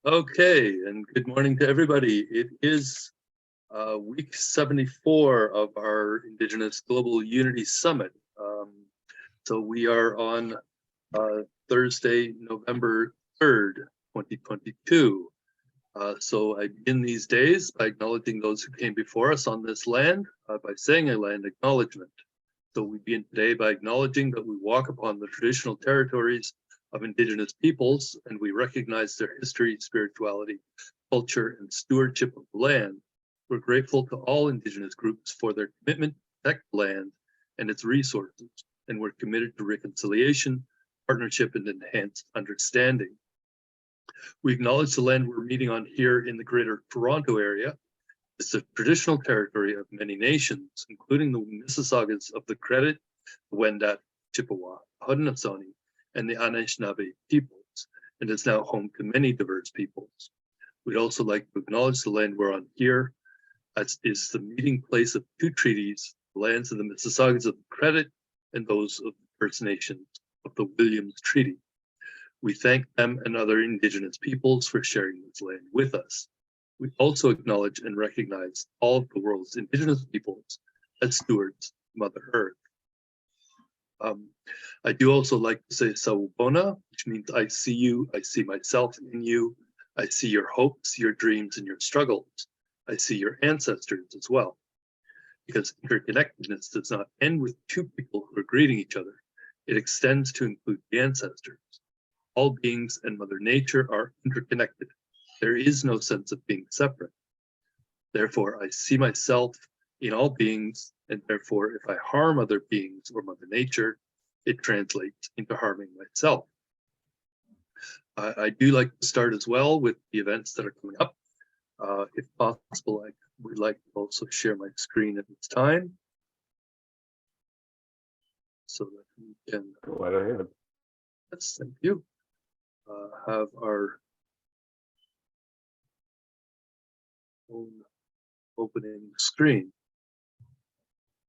Okay, and good morning to everybody. It is week 74 of our Indigenous Global Unity Summit. So we are on Thursday, November 3rd, 2022. So I begin these days by acknowledging those who came before us on this land by saying a land acknowledgement. So we begin today by acknowledging that we walk upon the traditional territories of Indigenous peoples, and we recognize their history, spirituality, culture, and stewardship of the land. We're grateful to all Indigenous groups for their commitment to protect the land and its resources, and we're committed to reconciliation, partnership, and enhanced understanding. We acknowledge the land we're meeting on here in the Greater Toronto Area. It's the traditional territory of many nations, including the Mississaugas of the Credit, the Wendat, Chippewa, Haudenosaunee, and the Anishinaabe peoples, and is now home to many diverse peoples. We'd also like to acknowledge the land we're on here, as is the meeting place of two treaties, the lands of the Mississaugas of the Credit and those of the First Nations of the Williams Treaty. We thank them and other Indigenous peoples for sharing this land with us. We also acknowledge and recognize all of the world's Indigenous peoples as stewards of Mother Earth. I do also like to say Sawubona, which means I see you, I see myself in you, I see your hopes, your dreams, and your struggles. I see your ancestors as well. Because interconnectedness does not end with two people who are greeting each other. It extends to include the ancestors. All beings and Mother Nature are interconnected. There is no sense of being separate. Therefore, I see myself in all beings, and therefore, if I harm other beings or Mother Nature, it translates into harming myself. I do like to start as well with the events that are coming up. If possible, I would like to also share my screen at this time, so that we can go right ahead. Yes, thank you. Have our own opening screen.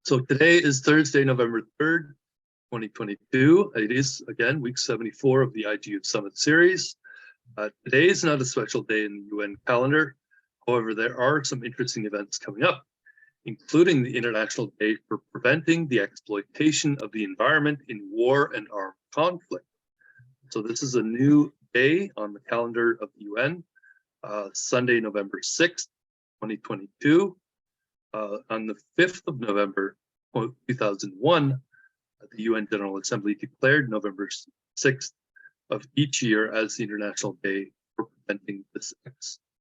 So today is Thursday, November 3rd, 2022. It is, again, week 74 of the IGU Summit series. Today is not a special day in the UN calendar. However, there are some interesting events coming up, including the International Day for Preventing the Exploitation of the Environment in War and Armed Conflict. So this is a new day on the calendar of the UN, Sunday, November 6th, 2022. On the 5th of November, 2001, the UN General Assembly declared November 6th of each year as the International Day for Preventing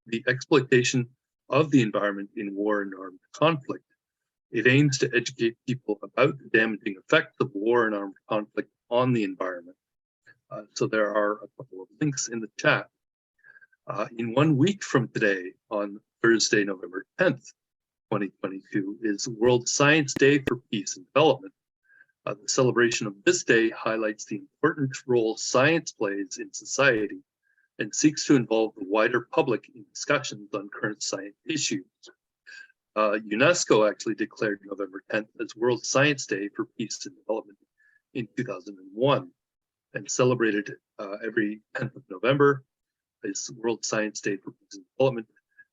the Exploitation of the Environment in War and Armed Conflict. It aims to educate people about the damaging effects of war and armed conflict on the environment. So there are a couple of links in the chat. In 1 week from today, on Thursday, November 10th, 2022, is World Science Day for Peace and Development. The celebration of this day highlights the important role science plays in society and seeks to involve the wider public in discussions on current science issues. UNESCO actually declared November 10th as World Science Day for Peace and Development in 2001 and celebrated every 10th of November as World Science Day for Peace and Development,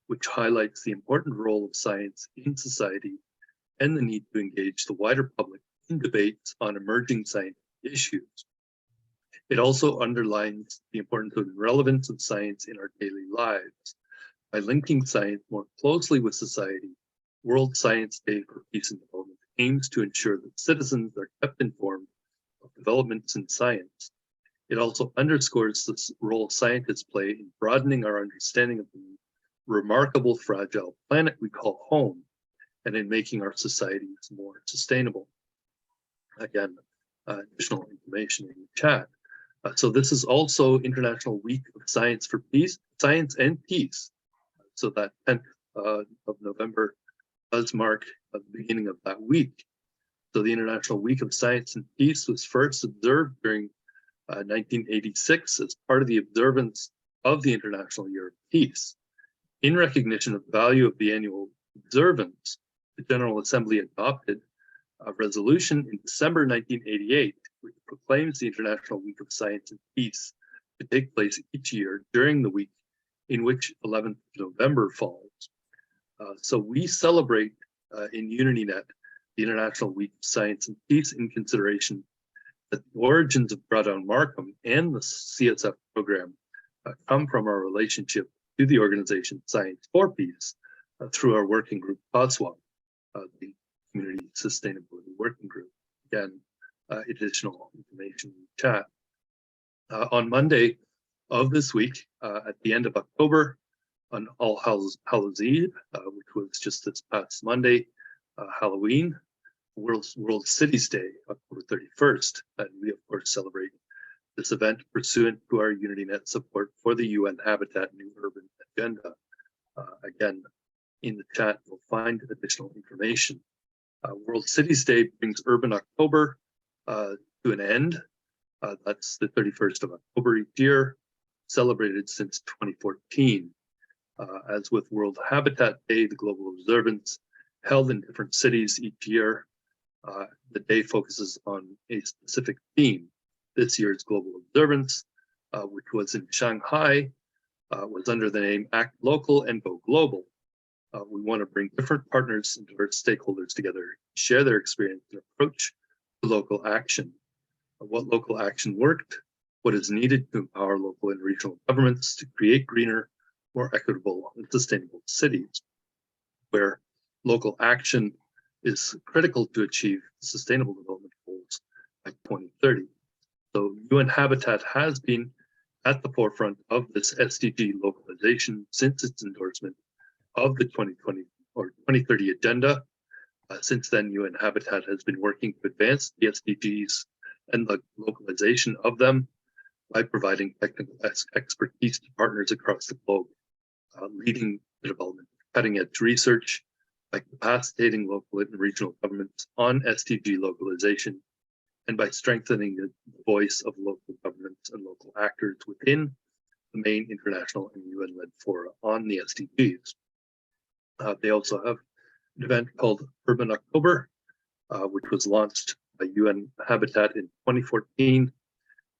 which highlights the important role of science in society and the need to engage the wider public in debates on emerging scientific issues. It also underlines the importance and relevance of science in our daily lives. By linking science more closely with society, World Science Day for Peace and Development aims to ensure that citizens are kept informed of developments in science. It also underscores the role scientists play in broadening our understanding of the remarkable, fragile planet we call home, and in making our societies more sustainable. Again, additional information in the chat. So this is also International Week of Science for Peace, Science and Peace. So that 10th of November does mark the beginning of that week. So the International Week of Science and Peace was first observed during 1986 as part of the observance of the International Year of Peace. In recognition of the value of the annual observance, the General Assembly adopted a resolution in December 1988, which proclaims the International Week of Science and Peace to take place each year during the week in which 11th November falls. So we celebrate in UnityNet the International Week of Science and Peace in consideration that the origins of Drawdown Markham and the CSF program come from our relationship to the organization Science for Peace through our working group COSWAP, the Community Sustainability Working Group. Again, additional information in the chat. On Monday of this week, at the end of October, on All Hallows Eve, which was just this past Monday, Halloween, World Cities Day, October 31st, and we of course celebrate this event pursuant to our UnityNet support for the UN Habitat New Urban Agenda. Again, in the chat, you'll find additional information. World Cities Day brings Urban October to an end. That's the 31st of October each year, celebrated since 2014. As with World Habitat Day, the global observance held in different cities each year. The day focuses on a specific theme. This year's global observance, which was in Shanghai, was under the name Act Local and Go Global. We want to bring different partners and diverse stakeholders together, share their experience and approach to local action. What local action worked, what is needed to empower local and regional governments to create greener, more equitable and sustainable cities, where local action is critical to achieve sustainable development goals by 2030. So UN Habitat has been at the forefront of this SDG localization since its endorsement of the 2020 or 2030 agenda. Since then, UN Habitat has been working to advance the SDGs and the localization of them by providing technical expertise to partners across the globe, leading the development of cutting-edge research by capacitating local and regional governments on SDG localization, and by strengthening the voice of local governments and local actors within the main international and UN-led fora on the SDGs. They also have an event called Urban October, which was launched by UN Habitat in 2014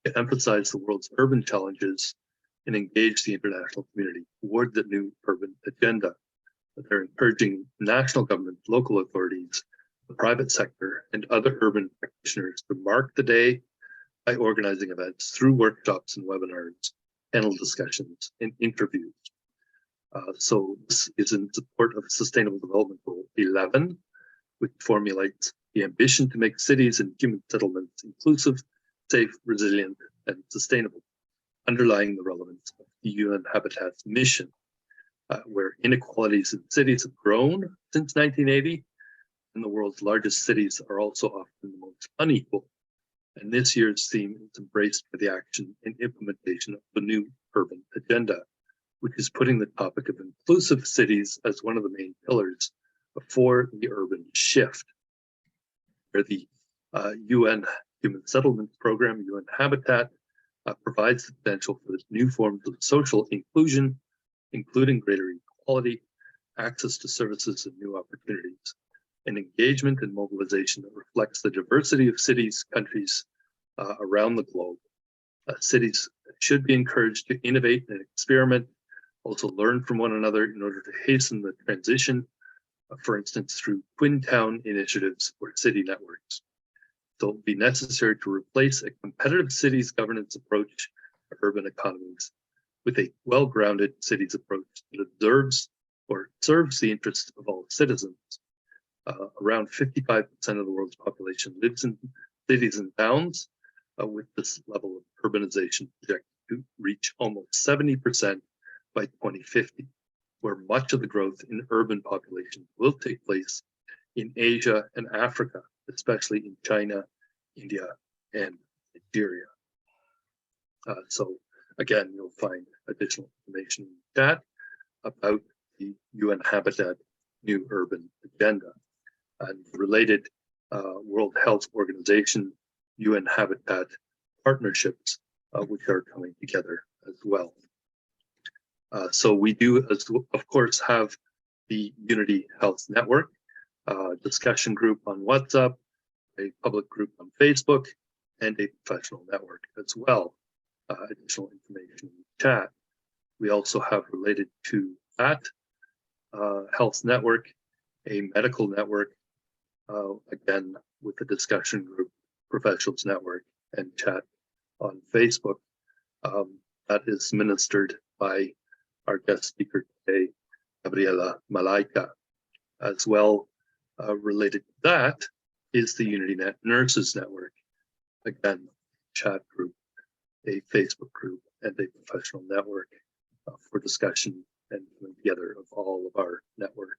to emphasize the world's urban challenges and engage the international community toward the new urban agenda. They're encouraging national government, local authorities, the private sector, and other urban practitioners to mark the day by organizing events through workshops and webinars, panel discussions, and interviews. So this is in support of Sustainable Development Goal 11, which formulates the ambition to make cities and human settlements inclusive, safe, resilient, and sustainable, underlying the relevance of the UN Habitat's mission, where inequalities in cities have grown since 1980, and the world's largest cities are also often the most unequal. And this year's theme is embraced by the action and implementation of the new urban agenda, which is putting the topic of inclusive cities as one of the main pillars for the urban shift, where the UN Human Settlements Program, UN Habitat, provides the potential for new forms of social inclusion, including greater equality, access to services and new opportunities, and engagement and mobilization that reflects the diversity of cities, countries around the globe. Cities should be encouraged to innovate and experiment, also learn from one another in order to hasten the transition, for instance, through twin town initiatives or city networks. So it will be necessary to replace a competitive cities governance approach to urban economies with a well-grounded cities approach that observes or serves the interests of all citizens. Around 55% of the world's population lives in cities and towns, with this level of urbanization projected to reach almost 70% by 2050, where much of the growth in urban population will take place in Asia and Africa, especially in China, India, and Nigeria. So again, you'll find additional information in the chat about the UN Habitat New Urban Agenda and related World Health Organization UN Habitat partnerships, which are coming together as well. So we do, of course, have the Unity Health Network discussion group on WhatsApp, a public group on Facebook, and a professional network as well. Additional information in the chat. We also have related to that health network, a medical network, again, with the discussion group, professionals network, and chat on Facebook. That is ministered by our guest speaker today, Gabriela Malaika. As well, related to that is the UnityNet Nurses Network. Again, chat group, a Facebook group, and a professional network for discussion and coming together of all of our network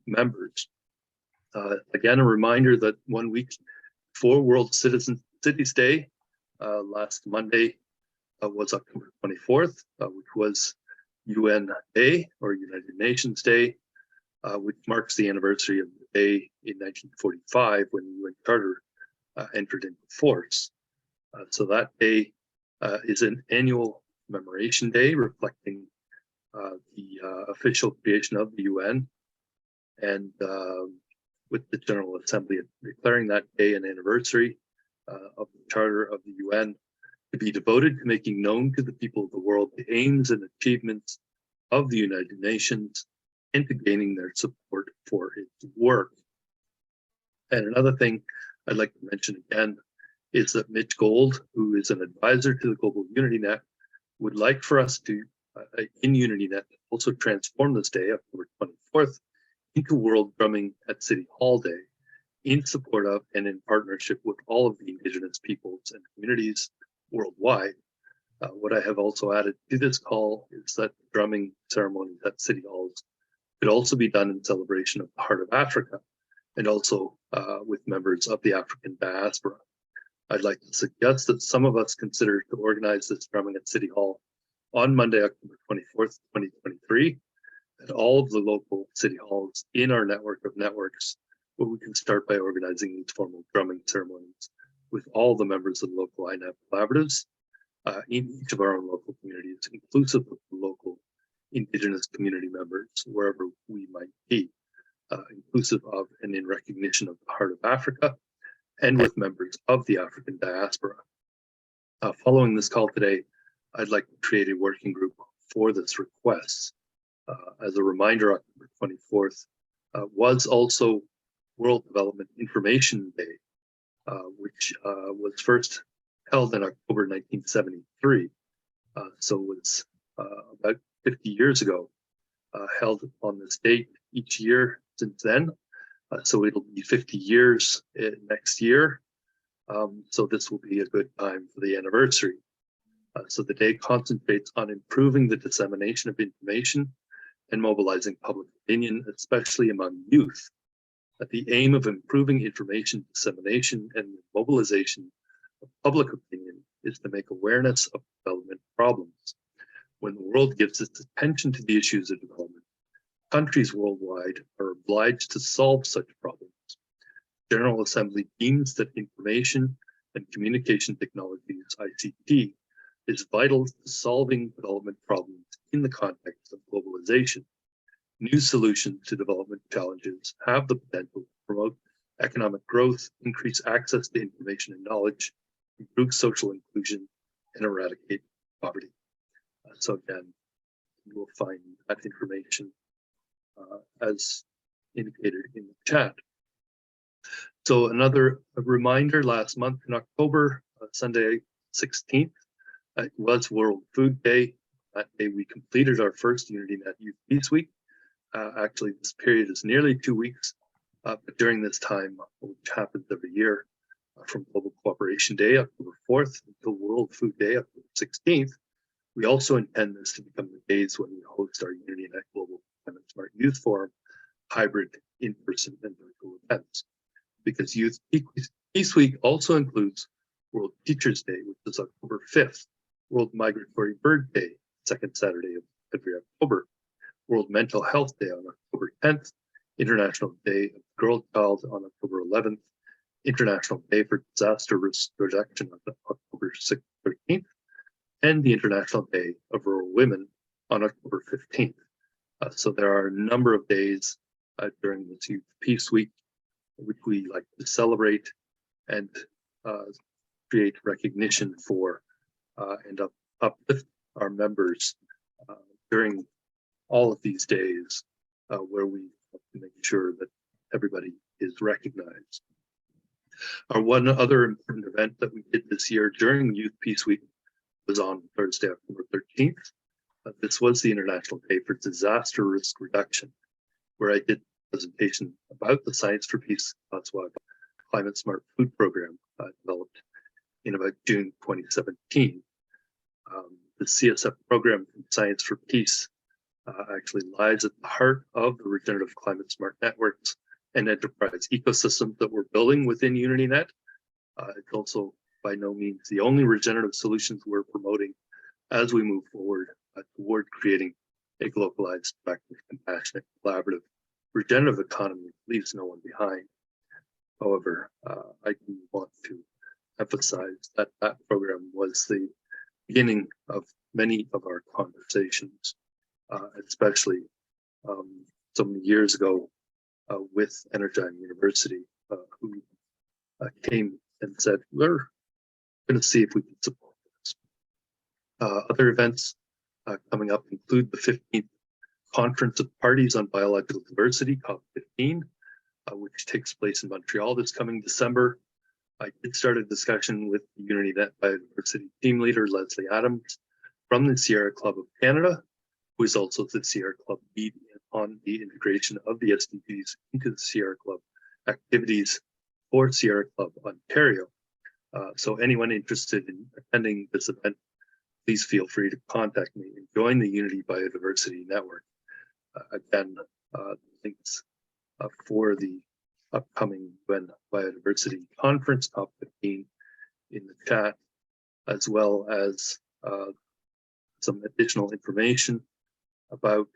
members. Again, a reminder that 1 week before World Cities Day, last Monday was October 24th, which was UN Day or United Nations Day, which marks the anniversary of the day in 1945 when the UN Charter entered into force. So that day is an annual commemoration day reflecting the official creation of the UN, and with the General Assembly declaring that day an anniversary of the Charter of the UN to be devoted to making known to the people of the world the aims and achievements of the United Nations and to gaining their support for its work. And another thing I'd like to mention again is that Mitch Gold, who is an advisor to the Global UnityNet, would like for us to, in UnityNet, also transform this day, October 24th, into World Drumming at City Hall Day, in support of and in partnership with all of the Indigenous peoples and communities worldwide. What I have also added to this call is that drumming ceremonies at City Halls could also be done in celebration of the Heart of Africa, and also with members of the African diaspora. I'd like to suggest that some of us consider to organize this drumming at City Hall on Monday, October 24th, 2023, at all of the local city halls in our network of networks, where we can start by organizing these formal drumming ceremonies with all the members of the local INAP collaboratives in each of our own local communities, inclusive of the local Indigenous community members, wherever we might be, inclusive of and in recognition of the Heart of Africa, and with members of the African diaspora. Following this call today, I'd like to create a working group for this request. As a reminder, October 24th was also World Development Information Day, which was first held in October 1973. So it was about 50 years ago, held on this date each year since then. So it'll be 50 years next year. So this will be a good time for the anniversary. So the day concentrates on improving the dissemination of information and mobilizing public opinion, especially among youth. The aim of improving information dissemination and mobilization of public opinion is to make awareness of development problems. When the world gives its attention to the issues of development, countries worldwide are obliged to solve such problems. General Assembly deems that information and communication technologies, ICT, is vital to solving development problems in the context of globalization. New solutions to development challenges have the potential to promote economic growth, increase access to information and knowledge, improve social inclusion, and eradicate poverty. So again, you will find that information as indicated in the chat. So another reminder, last month in October, Sunday 16th, it was World Food Day. That day we completed our first UnityNet Youth Peace Week. Actually, this period is nearly 2 weeks, but during this time, which happens every year, from Global Cooperation Day, October 4th, until World Food Day, October 16th, we also intend this to become the days when we host our UnityNet Global Climate Smart Youth Forum, hybrid, in-person, and virtual events. Because Youth Peace Week also includes World Teachers Day, which is October 5th, World Migratory Bird Day, second Saturday of every October, World Mental Health Day on October 10th, International Day of the Girl Child on October 11th, International Day for Disaster Risk Reduction on October 13th, and the International Day of Rural Women on October 15th. So there are a number of days during this Youth Peace Week which we like to celebrate and create recognition for and uplift our members during all of these days where we have to make sure that everybody is recognized. Our one other important event that we did this year during Youth Peace Week was on Thursday, October 13th. This was the International Day for Disaster Risk Reduction, where I did a presentation about the Science for Peace AHIABGA Climate Smart Food Program developed in about June 2017. The CSF program from Science for Peace actually lies at the heart of the regenerative climate smart networks and enterprise ecosystems that we're building within UnityNet. It's also by no means the only regenerative solutions we're promoting as we move forward toward creating a globalized, effective, compassionate, collaborative, regenerative economy that leaves no one behind. However, I do want to emphasize that that program was the beginning of many of our conversations, especially so many years ago with Energy University, who came and said, we're going to see if we can support this. Other events coming up include the 15th Conference of Parties on Biological Diversity, COP15, which takes place in Montreal this coming December. I did start a discussion with the UnityNet Biodiversity Team Leader, Leslie Adams, from the Sierra Club of Canada, who is also the Sierra Club lead on the integration of the SDGs into the Sierra Club activities for Sierra Club Ontario. So anyone interested in attending this event, please feel free to contact me and join the Unity Biodiversity Network. Again, links for the upcoming UN Biodiversity Conference, COP15, in the chat, as well as some additional information about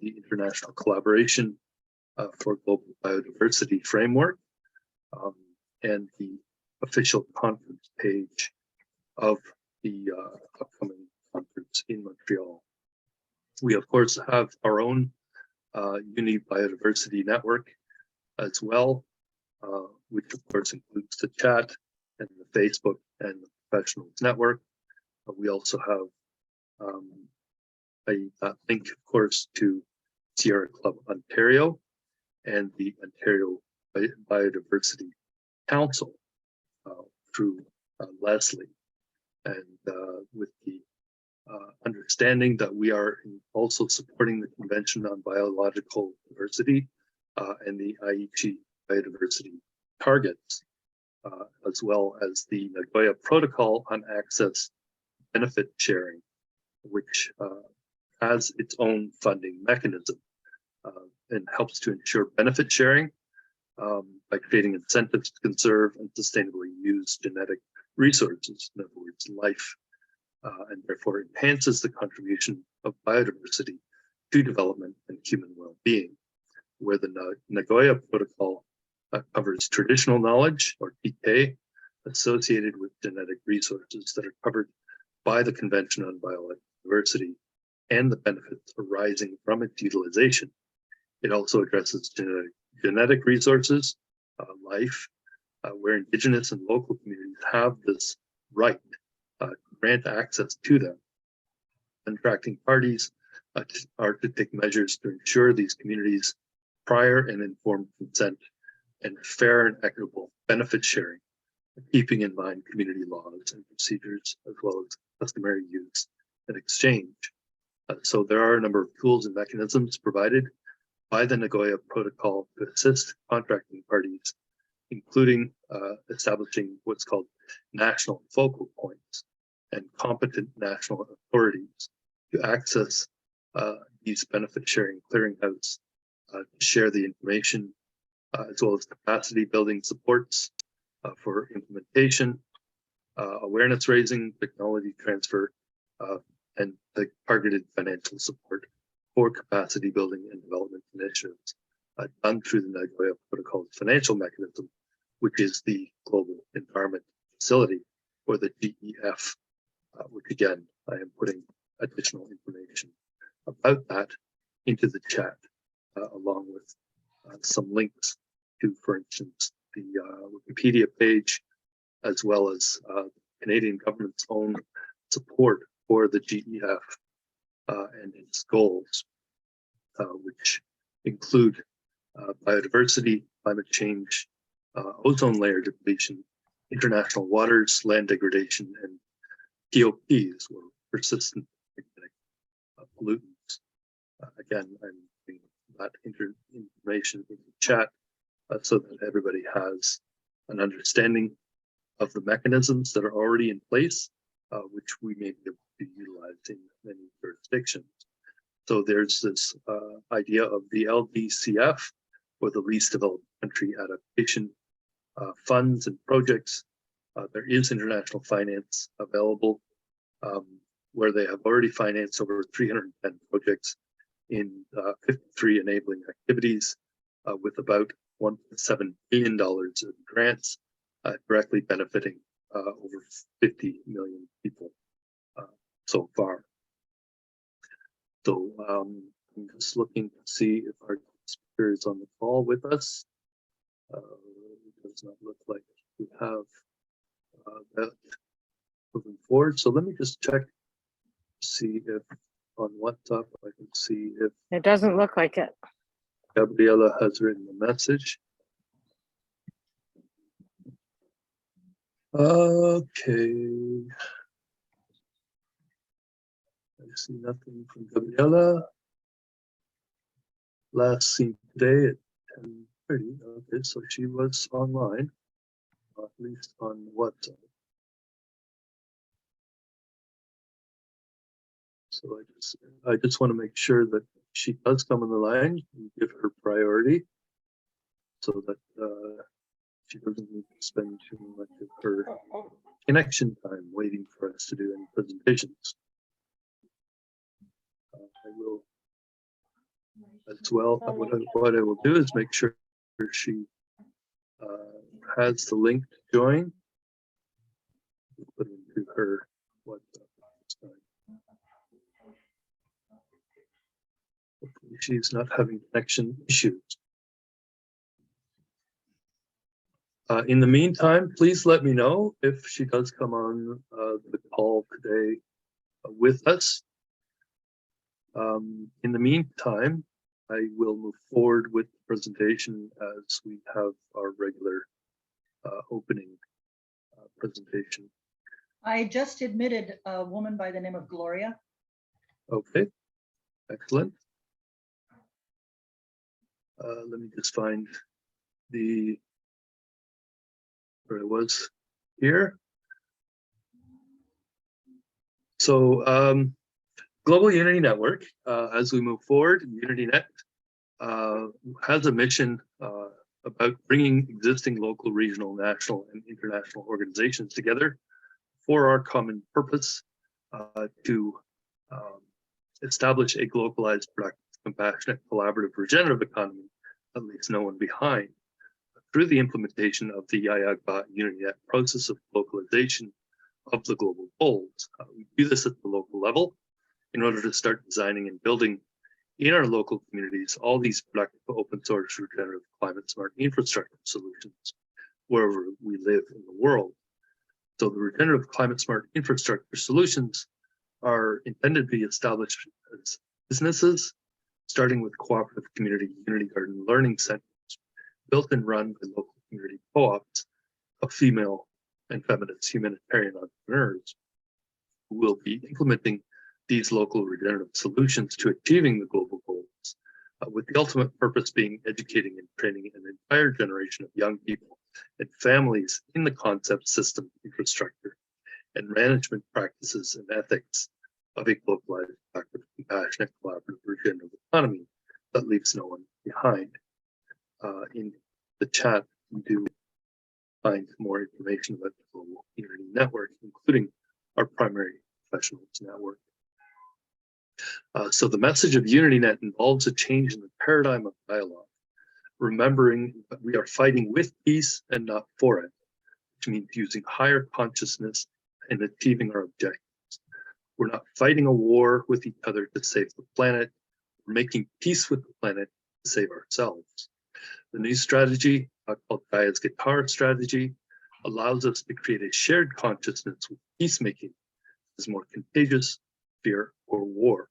the international collaboration for global biodiversity framework and the official conference page of the upcoming conference in Montreal. We, of course, have our own Unity Biodiversity Network as well, which of course includes the chat and the Facebook and the Professionals Network. We also have a link, of course, to Sierra Club Ontario and the Ontario Biodiversity Council through Leslie, and with the understanding that we are also supporting the Convention on Biological Diversity and the Aichi Biodiversity Targets, as well as the Nagoya Protocol on Access Benefit Sharing, which has its own funding mechanism and helps to ensure benefit sharing by creating incentives to conserve and sustainably use genetic resources, in other words, life, and therefore enhances the contribution of biodiversity to development and human well-being, where the Nagoya Protocol covers traditional knowledge, or TK, associated with genetic resources that are covered by the Convention on Biological Diversity and the benefits arising from its utilization. It also addresses genetic resources, life, where Indigenous and local communities have this right to grant access to them. Contracting parties are to take measures to ensure these communities prior and informed consent and fair and equitable benefit sharing, keeping in mind community laws and procedures, as well as customary use and exchange. So there are a number of tools and mechanisms provided by the Nagoya Protocol to assist contracting parties, including establishing what's called national focal points and competent national authorities to access these benefit sharing clearinghouse to share the information, as well as capacity building supports for implementation, awareness raising, technology transfer, and the targeted financial support for capacity building and development initiatives done through the Nagoya Protocol's financial mechanism, which is the Global Environment Facility, or the GEF, which again, I am putting additional information about that into the chat, along with some links to, for instance, the Wikipedia page, as well as Canadian government's own support for the GEF and its goals, which include biodiversity, climate change, ozone layer depletion, international waters, land degradation, and POPs, or persistent organic pollutants. Again, I'm putting that information in the chat so that everybody has an understanding of the mechanisms that are already in place, which we may be able to utilize in many jurisdictions. So there's this idea of the LDCF, or the Least Developed Country Adaptation funds and projects. There is international finance available, where they have already financed over 310 projects in 53 enabling activities, with about $1.7 billion in grants, directly benefiting over 50 million people so far. So I'm just looking to see if our speaker is on the call with us. It does not look like we have that moving forward. So let me just check, see if on WhatsApp I can see if it doesn't look like it. Gabriela has written a message. Okay. I see nothing from Gabriela. Last seen today at 10:30. Okay, so she was online, at least on WhatsApp. So I just want to make sure that she does come on the line and give her priority, so that she doesn't need to spend too much of her connection time waiting for us to do any presentations. I will as well. What I will do is make sure she has the link to join. Put it into her WhatsApp this time. Hopefully she's not having connection issues. In the meantime, please let me know if she does come on the call today with us. In the meantime, I will move forward with the presentation as we have our regular opening presentation. I just admitted a woman by the name of Gloria. Okay, excellent. Let me just find where I was here. So Global Unity Network, as we move forward, UnityNet has a mission about bringing existing local, regional, national, and international organizations together for our common purpose to establish a globalized, productive, compassionate, collaborative, regenerative economy that leaves no one behind. Through the implementation of the AHIABGA UnityNet process of localization of the global goals. We do this at the local level in order to start designing and building in our local communities all these productive, open source, regenerative, climate smart infrastructure solutions wherever we live in the world. So the regenerative, climate smart infrastructure solutions are intended to be established as businesses, starting with cooperative community unity garden learning centers, built and run by local community co-ops of female and feminist humanitarian entrepreneurs who will be implementing these local regenerative solutions to achieving the global goals, with the ultimate purpose being educating and training an entire generation of young people and families in the concept, system, infrastructure, and management practices and ethics of a globalized, active, compassionate, collaborative, regenerative economy that leaves no one behind. In the chat, we do find more information about the Global Unity Network, including our primary professionals network. So the message of UnityNet involves a change in the paradigm of dialogue, remembering that we are fighting with peace and not for it, which means using higher consciousness and achieving our objectives. We're not fighting a war with each other to save the planet. We're making peace with the planet to save ourselves. The new strategy, called Gaia's Guitar strategy, allows us to create a shared consciousness with peacemaking is more contagious, fear, or war.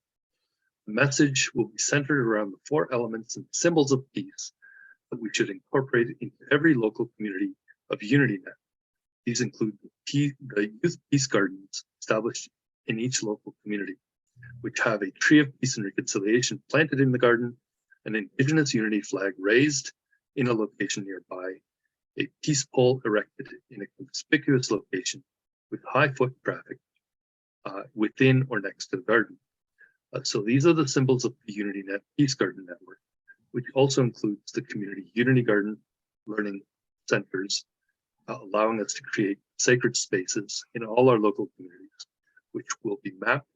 The message will be centered around the 4 elements and symbols of peace that we should incorporate into every local community of UnityNet. These include the youth peace gardens established in each local community, which have a tree of peace and reconciliation planted in the garden, an Indigenous unity flag raised in a location nearby, a peace pole erected in a conspicuous location with high foot traffic within or next to the garden. So these are the symbols of the UnityNet Peace Garden Network, which also includes the community Unity Garden learning centers, allowing us to create sacred spaces in all our local communities, which will be mapped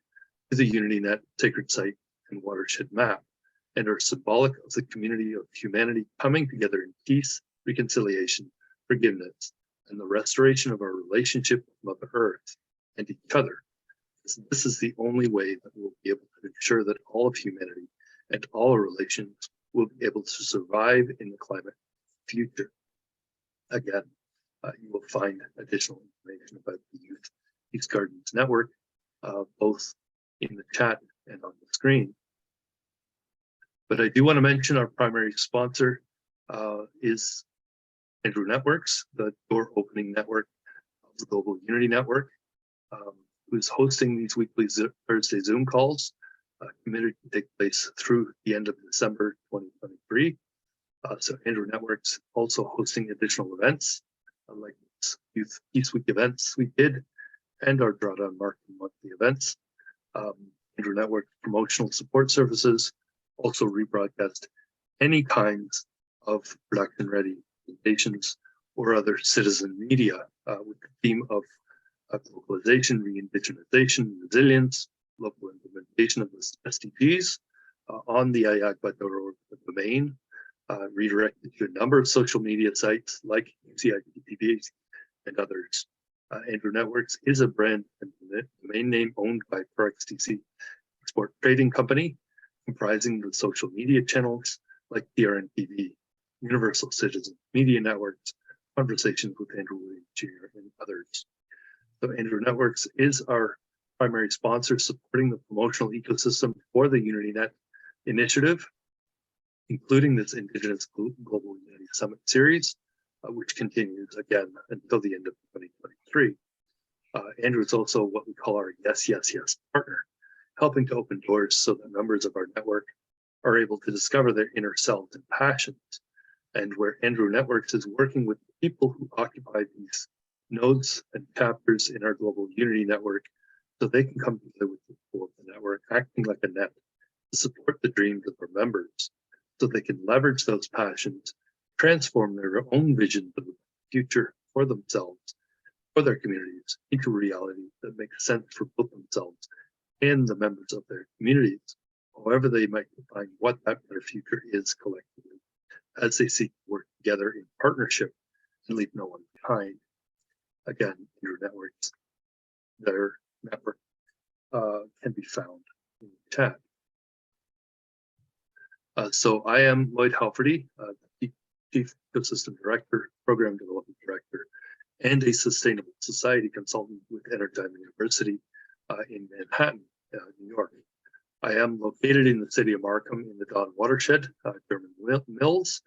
to the UnityNet Sacred Site and Watershed Map, and are symbolic of the community of humanity coming together in peace, reconciliation, forgiveness, and the restoration of our relationship with Mother Earth and each other. This is the only way that we'll be able to ensure that all of humanity and all our relations will be able to survive in the climate future. Again, you will find additional information about the Youth Peace Gardens Network, both in the chat and on the screen. But I do want to mention our primary sponsor is Andrew Networks, the door opening network of the Global Unity Network, who's hosting these weekly Thursday Zoom calls, committed to take place through the end of December 2023. So Andrew Networks also hosting additional events, like Youth Peace Week events we did, and our Drawdown Marketing Monthly events. Andrew Networks promotional support services also rebroadcast any kinds of production-ready presentations or other citizen media with the theme of globalization, re-indigenization, resilience, local implementation of the SDGs on the AHIABGA.org domain, redirected to a number of social media sites like UCI-TV and others. Andrew Networks is a brand and domain name owned by ProXTC Export Trading Company, comprising the social media channels like TRN-TV, Universal Citizen Media Networks, Conversations with Andrew Williams Jr, and others. So Andrew Networks is our primary sponsor supporting the promotional ecosystem for the UnityNet initiative, including this Indigenous Global Unity Summit series, which continues again until the end of 2023. Andrew is also what we call our Yes, Yes, Yes partner, helping to open doors so that members of our network are able to discover their inner selves and passions, and where Andrew Networks is working with people who occupy these nodes and chapters in our Global Unity Network so they can come together with the people of the network, acting like a net to support the dreams of our members so they can leverage those passions, transform their own visions of the future for themselves, for their communities, into a reality that makes sense for both themselves and the members of their communities, however they might define what that better future is collectively, as they seek to work together in partnership and leave no one behind. Again, your networks, their network can be found in the chat. So I am Lloyd Halferty, the Chief Ecosystem Director, Program Development Director, and a Sustainable Society Consultant with Energy University in Manhattan, New York. I am located in the city of Markham in the Don Watershed, German Mills,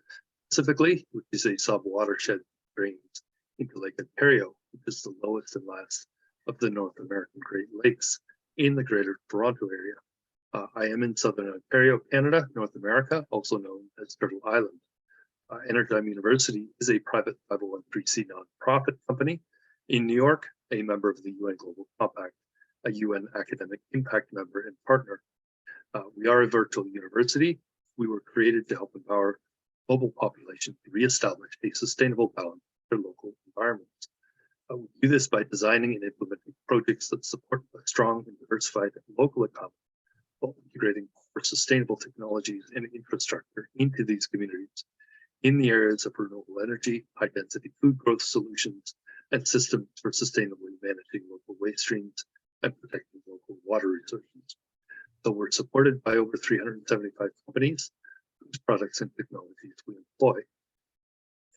specifically, which is a sub-watershed drains into Lake Ontario, which is the lowest and last of the North American Great Lakes in the Greater Toronto area. I am in Southern Ontario, Canada, North America, also known as Turtle Island. Energy University is a private 501(c) nonprofit company in New York, a member of the UN Global Compact, a UN academic impact member and partner. We are a virtual university. We were created to help empower global population to reestablish a sustainable balance for local environments. We do this by designing and implementing projects that support a strong and diversified local economy, while integrating more sustainable technologies and infrastructure into these communities in the areas of renewable energy, high-density food growth solutions, and systems for sustainably managing local waste streams and protecting local water resources. So we're supported by over 375 companies whose products and technologies we employ.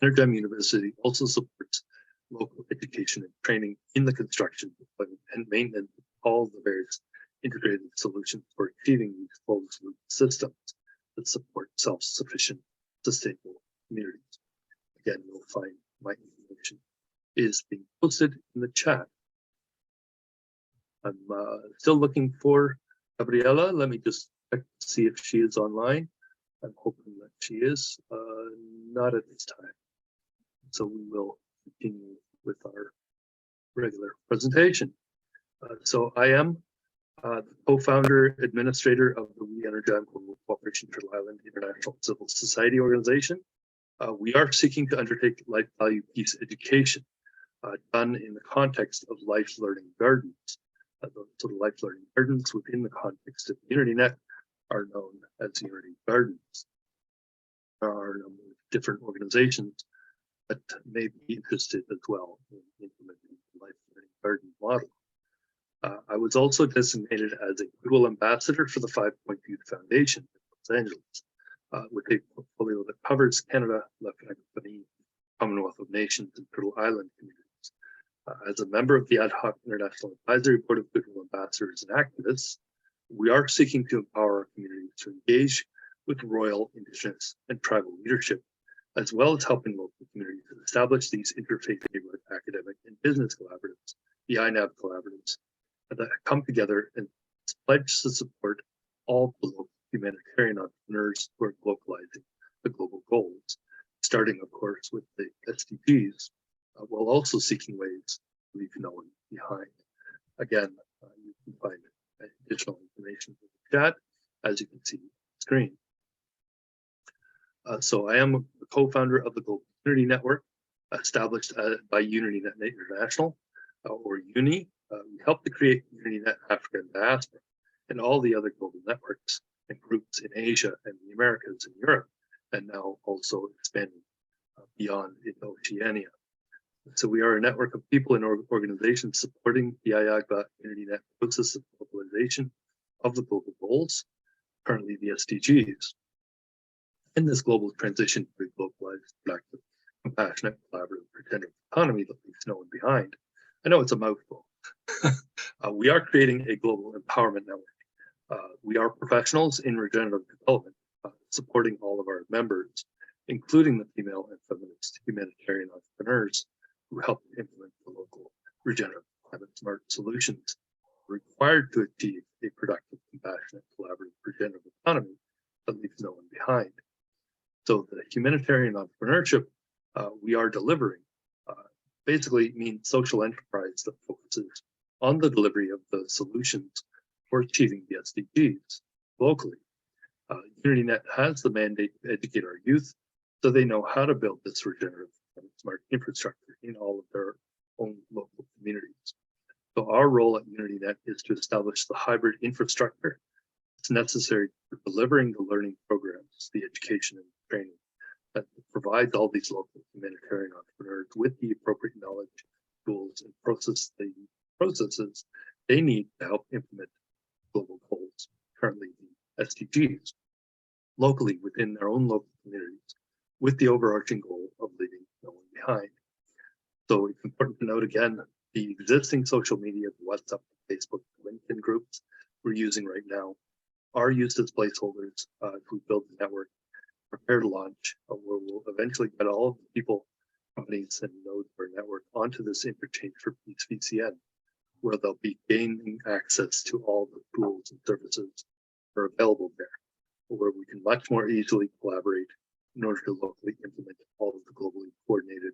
Energy University also supports local education and training in the construction, deployment, and maintenance of all the various integrated solutions for achieving these closed loop systems that support self-sufficient, sustainable communities. Again, you'll find my information is being posted in the chat. I'm still looking for Gabriela. Let me just check to see if she is online. I'm hoping that she is, not at this time. So we will continue with our regular presentation. So I am the co-founder, administrator of the We Energize Global Cooperation Turtle Island International Civil Society Organization. We are seeking to undertake life value peace education done in the context of life learning gardens. So the life learning gardens within the context of UnityNet are known as Unity Gardens. There are a number of different organizations that may be interested as well in implementing the life learning garden model. I was also designated as a Goodwill Ambassador for the 5 Youth Foundation in Los Angeles, with a portfolio that covers Canada, Left Francophonie, Commonwealth of Nations, and Turtle Island communities. As a member of the Ad Hoc International Advisory Board of Goodwill Ambassadors and Activists, we are seeking to empower our communities to engage with royal, Indigenous, and tribal leadership, as well as helping local communities establish these interfaith neighborhood academic and business collaboratives, the INAB collaboratives, that come together and pledge to support all the local humanitarian entrepreneurs who are localizing the global goals, starting, of course, with the SDGs, while also seeking ways to leave no one behind. Again, you can find additional information in the chat, as you can see on the screen. So I am the co-founder of the Global Unity Network, established by UnityNet International, or UNI. We helped to create UnityNet Africa and Diaspora, and all the other global networks and groups in Asia and the Americas and Europe, and now also expanding beyond in Oceania. So we are a network of people and organizations supporting the AHIABGA UnityNet process of globalization of the global goals, currently the SDGs, in this global transition to a globalized, productive, compassionate, collaborative, regenerative economy that leaves no one behind. I know it's a mouthful. We are creating a global empowerment network. We are professionals in regenerative development, supporting all of our members, including the female and feminist humanitarian entrepreneurs who help implement the local regenerative climate smart solutions required to achieve a productive, compassionate, collaborative, regenerative economy that leaves no one behind. So the humanitarian entrepreneurship we are delivering basically means social enterprise that focuses on the delivery of the solutions for achieving the SDGs locally. UnityNet has the mandate to educate our youth so they know how to build this regenerative and smart infrastructure in all of their own local communities. So our role at UnityNet is to establish the hybrid infrastructure that's necessary for delivering the learning programs, the education and training that provides all these local humanitarian entrepreneurs with the appropriate knowledge, tools, and processes they need to help implement global goals, currently the SDGs, locally within their own local communities, with the overarching goal of leaving no one behind. So it's important to note again, the existing social media, the WhatsApp, Facebook, LinkedIn groups we're using right now are used as placeholders as we build the network, prepare to launch, where we'll eventually get all of the people, companies, and nodes of our network onto this interchange for Peace VCN, where they'll be gaining access to all the tools and services that are available there, where we can much more easily collaborate in order to locally implement all of the globally coordinated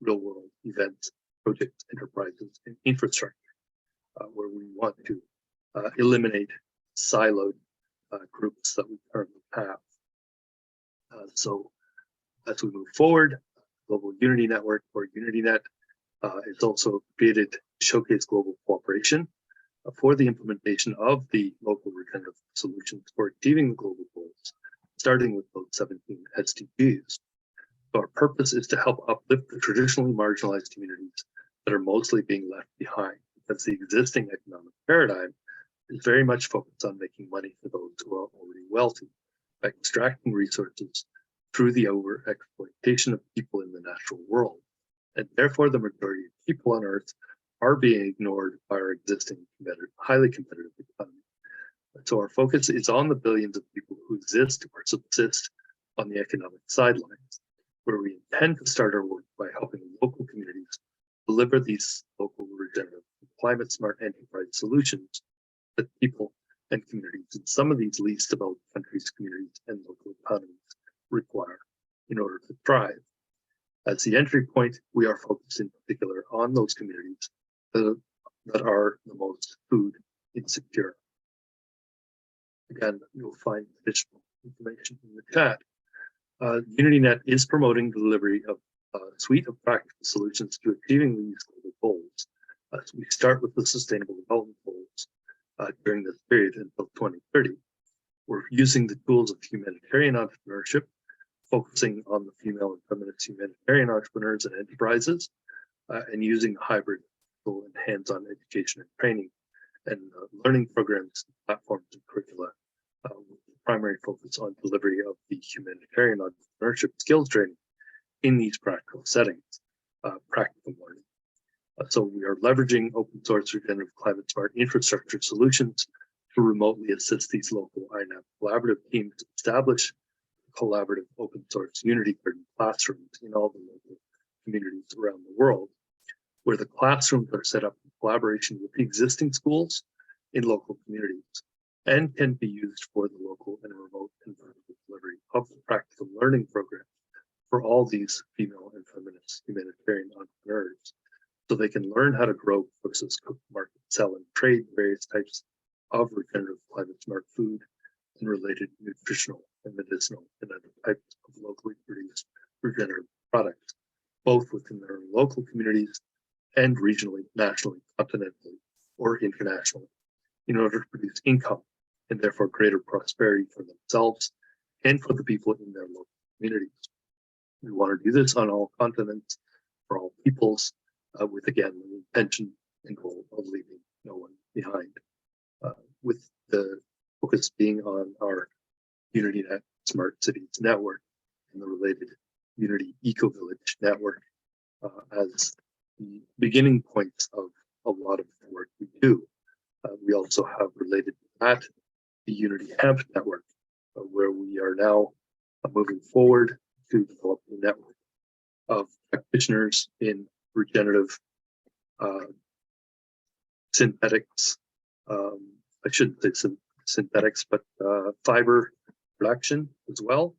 real-world events, projects, enterprises, and infrastructure, where we want to eliminate siloed groups that we currently have. So as we move forward, Global Unity Network, or UnityNet, is also created to showcase global cooperation for the implementation of the local regenerative solutions for achieving the global goals, starting with those 17 SDGs. So our purpose is to help uplift the traditionally marginalized communities that are mostly being left behind, because the existing economic paradigm is very much focused on making money for those who are already wealthy, by extracting resources through the over-exploitation of people in the natural world. And therefore, the majority of people on Earth are being ignored by our existing highly competitive economy. So our focus is on the billions of people who exist or subsist on the economic sidelines, where we intend to start our work by helping local communities deliver these local regenerative climate smart enterprise solutions that people and communities in some of these least developed countries, communities, and local economies require in order to thrive. As the entry point, we are focused in particular on those communities that are the most food insecure. Again, you'll find additional information in the chat. UnityNet is promoting the delivery of a suite of practical solutions to achieving these global goals. So we start with the Sustainable Development Goals during this period until 2030. We're using the tools of humanitarian entrepreneurship, focusing on the female and feminist humanitarian entrepreneurs and enterprises, and using hybrid and hands-on education and training and learning programs, platforms, and curricula, with the primary focus on delivery of the humanitarian entrepreneurship skills training in these practical settings, practical learning. So we are leveraging open source regenerative climate smart infrastructure solutions to remotely assist these local INAP collaborative teams to establish collaborative open source Unity Garden classrooms in all the local communities around the world, where the classrooms are set up in collaboration with the existing schools in local communities and can be used for the local and remote and vertical delivery of the practical learning program for all these female and feminist humanitarian entrepreneurs, so they can learn how to grow, process, cook, market, sell, and trade various types of regenerative climate smart food and related nutritional and medicinal and other types of locally produced regenerative products, both within their local communities and regionally, nationally, continentally, or internationally, in order to produce income and therefore greater prosperity for themselves and for the people in their local communities. We want to do this on all continents, for all peoples, with again the intention and goal of leaving no one behind, with the focus being on our UnityNet Smart Cities Network and the related Unity Eco Village Network as the beginning points of a lot of the work we do. We also have related to that the Unity Hemp Network, where we are now moving forward to develop a network of practitioners in regenerative synthetics, I shouldn't say synthetics, but fiber production as well.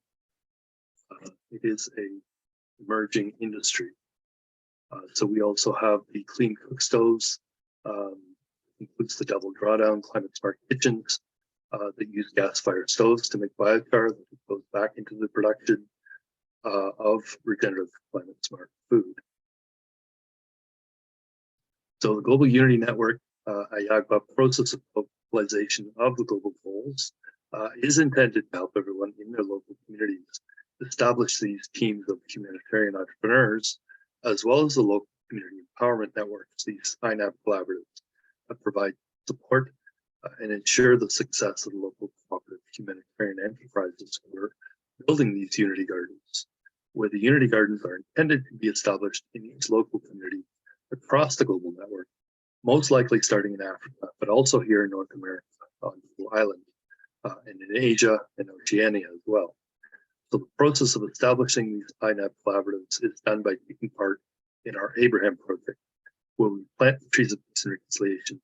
It is a emerging industry. So we also have the clean cook stoves, includes the double drawdown climate smart kitchens that use gas-fired stoves to make biochar that goes back into the production of regenerative climate smart food. So the Global Unity Network, AHIABGA process of globalization of the global goals is intended to help everyone in their local communities establish these teams of humanitarian entrepreneurs, as well as the local community empowerment networks, these INAP collaboratives that provide support and ensure the success of the local cooperative humanitarian enterprises who are building these Unity Gardens, where the Unity Gardens are intended to be established in each local community across the global network, most likely starting in Africa, but also here in North America, on the island, and in Asia and Oceania as well. So the process of establishing these INAP collaboratives is done by taking part in our Abraham project, where we plant the trees of peace and reconciliation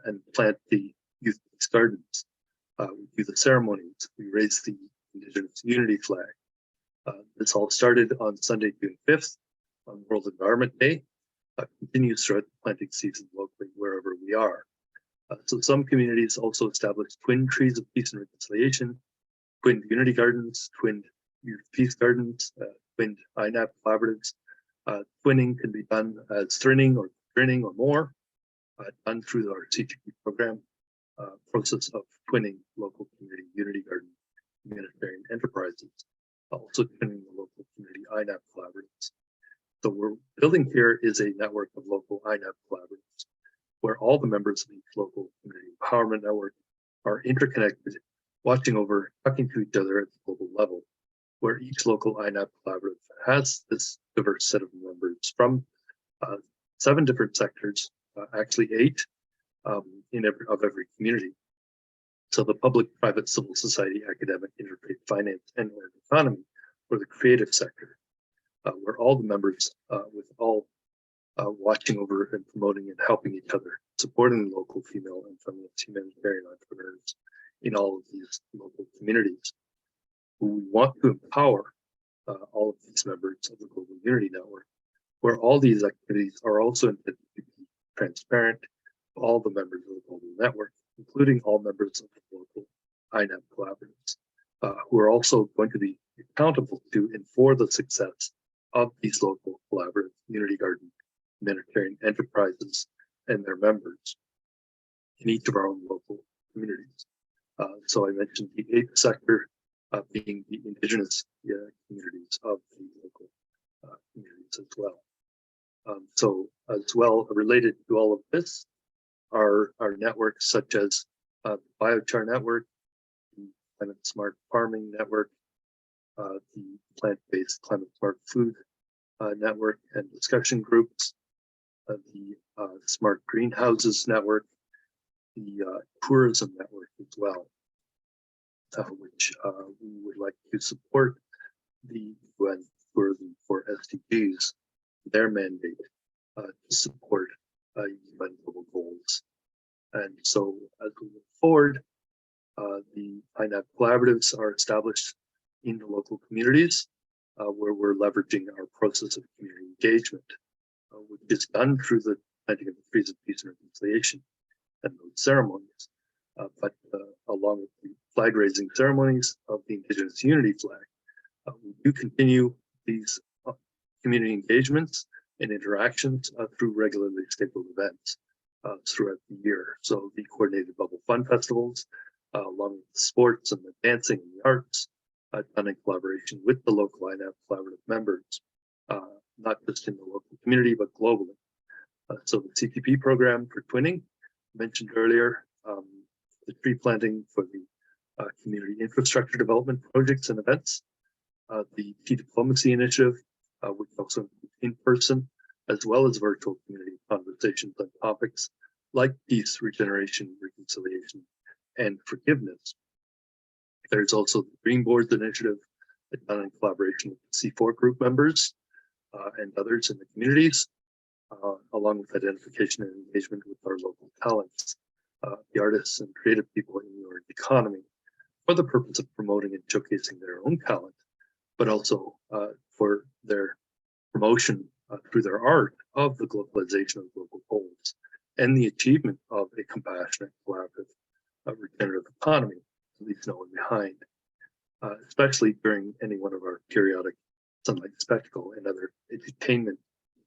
and plant the youth-based gardens. We do the ceremonies, we raise the Indigenous Unity flag. This all started on Sunday, June 5th, on World Environment Day, continues throughout the planting season locally, wherever we are. So some communities also establish twin trees of peace and reconciliation, twinned unity gardens, twinned youth peace gardens, twinned INAP collaboratives. Twinning can be done as thrinning or more, done through our CTP program, process of twinning local community unity garden humanitarian enterprises, also twinning the local community INAP collaboratives. So we're building here is a network of local INAP collaboratives, where all the members of each local community empowerment network are interconnected, watching over, talking to each other at the global level, where each local INAP collaborative has this diverse set of members from 7 different sectors, actually 8 of every community. So the public-private civil society, academic, interfaith, finance, and economy, or the creative sector, where all the members with all watching over and promoting and helping each other, supporting local female and feminist humanitarian entrepreneurs in all of these local communities. We want to empower all of these members of the Global Unity Network, where all these activities are also intended to be transparent to all the members of the Global Network, including all members of the local INAP collaboratives, who are also going to be accountable to and for the success of these local collaborative Unity Garden humanitarian enterprises and their members in each of our own local communities. So I mentioned the eighth sector being the Indigenous communities of the local communities as well. So as well, related to all of this are networks such as the Biochar Network, the Climate Smart Farming Network, the Plant-Based Climate Smart Food Network and discussion groups, the Smart Greenhouses Network, the Tourism Network as well, which we would like to support the UN Tourism for SDGs, their mandate to support UN global goals. And so as we move forward, the INAP collaboratives are established in the local communities where we're leveraging our process of community engagement, which is done through the planting of the trees of peace and reconciliation and those ceremonies. But along with the flag raising ceremonies of the Indigenous Unity flag, we do continue these community engagements and interactions through regularly scheduled events throughout the year. So the coordinated bubble fun festivals, along with the sports and the dancing and the arts, done in collaboration with the local INAP collaborative members, not just in the local community, but globally. So the CTP program for twinning, mentioned earlier, the tree planting for the community infrastructure development projects and events, the Tea Diplomacy Initiative, which also includes in-person as well as virtual community conversations on topics like peace, regeneration, reconciliation, and forgiveness. There's also the Green Boards Initiative, done in collaboration with the C4 group members and others in the communities, along with identification and engagement with our local talents, the artists and creative people in your economy, for the purpose of promoting and showcasing their own talent, but also for their promotion through their art of the globalization of local goals and the achievement of a compassionate, collaborative, regenerative economy, at least no one behind, especially during any one of our periodic sunlight spectacle and other entertainment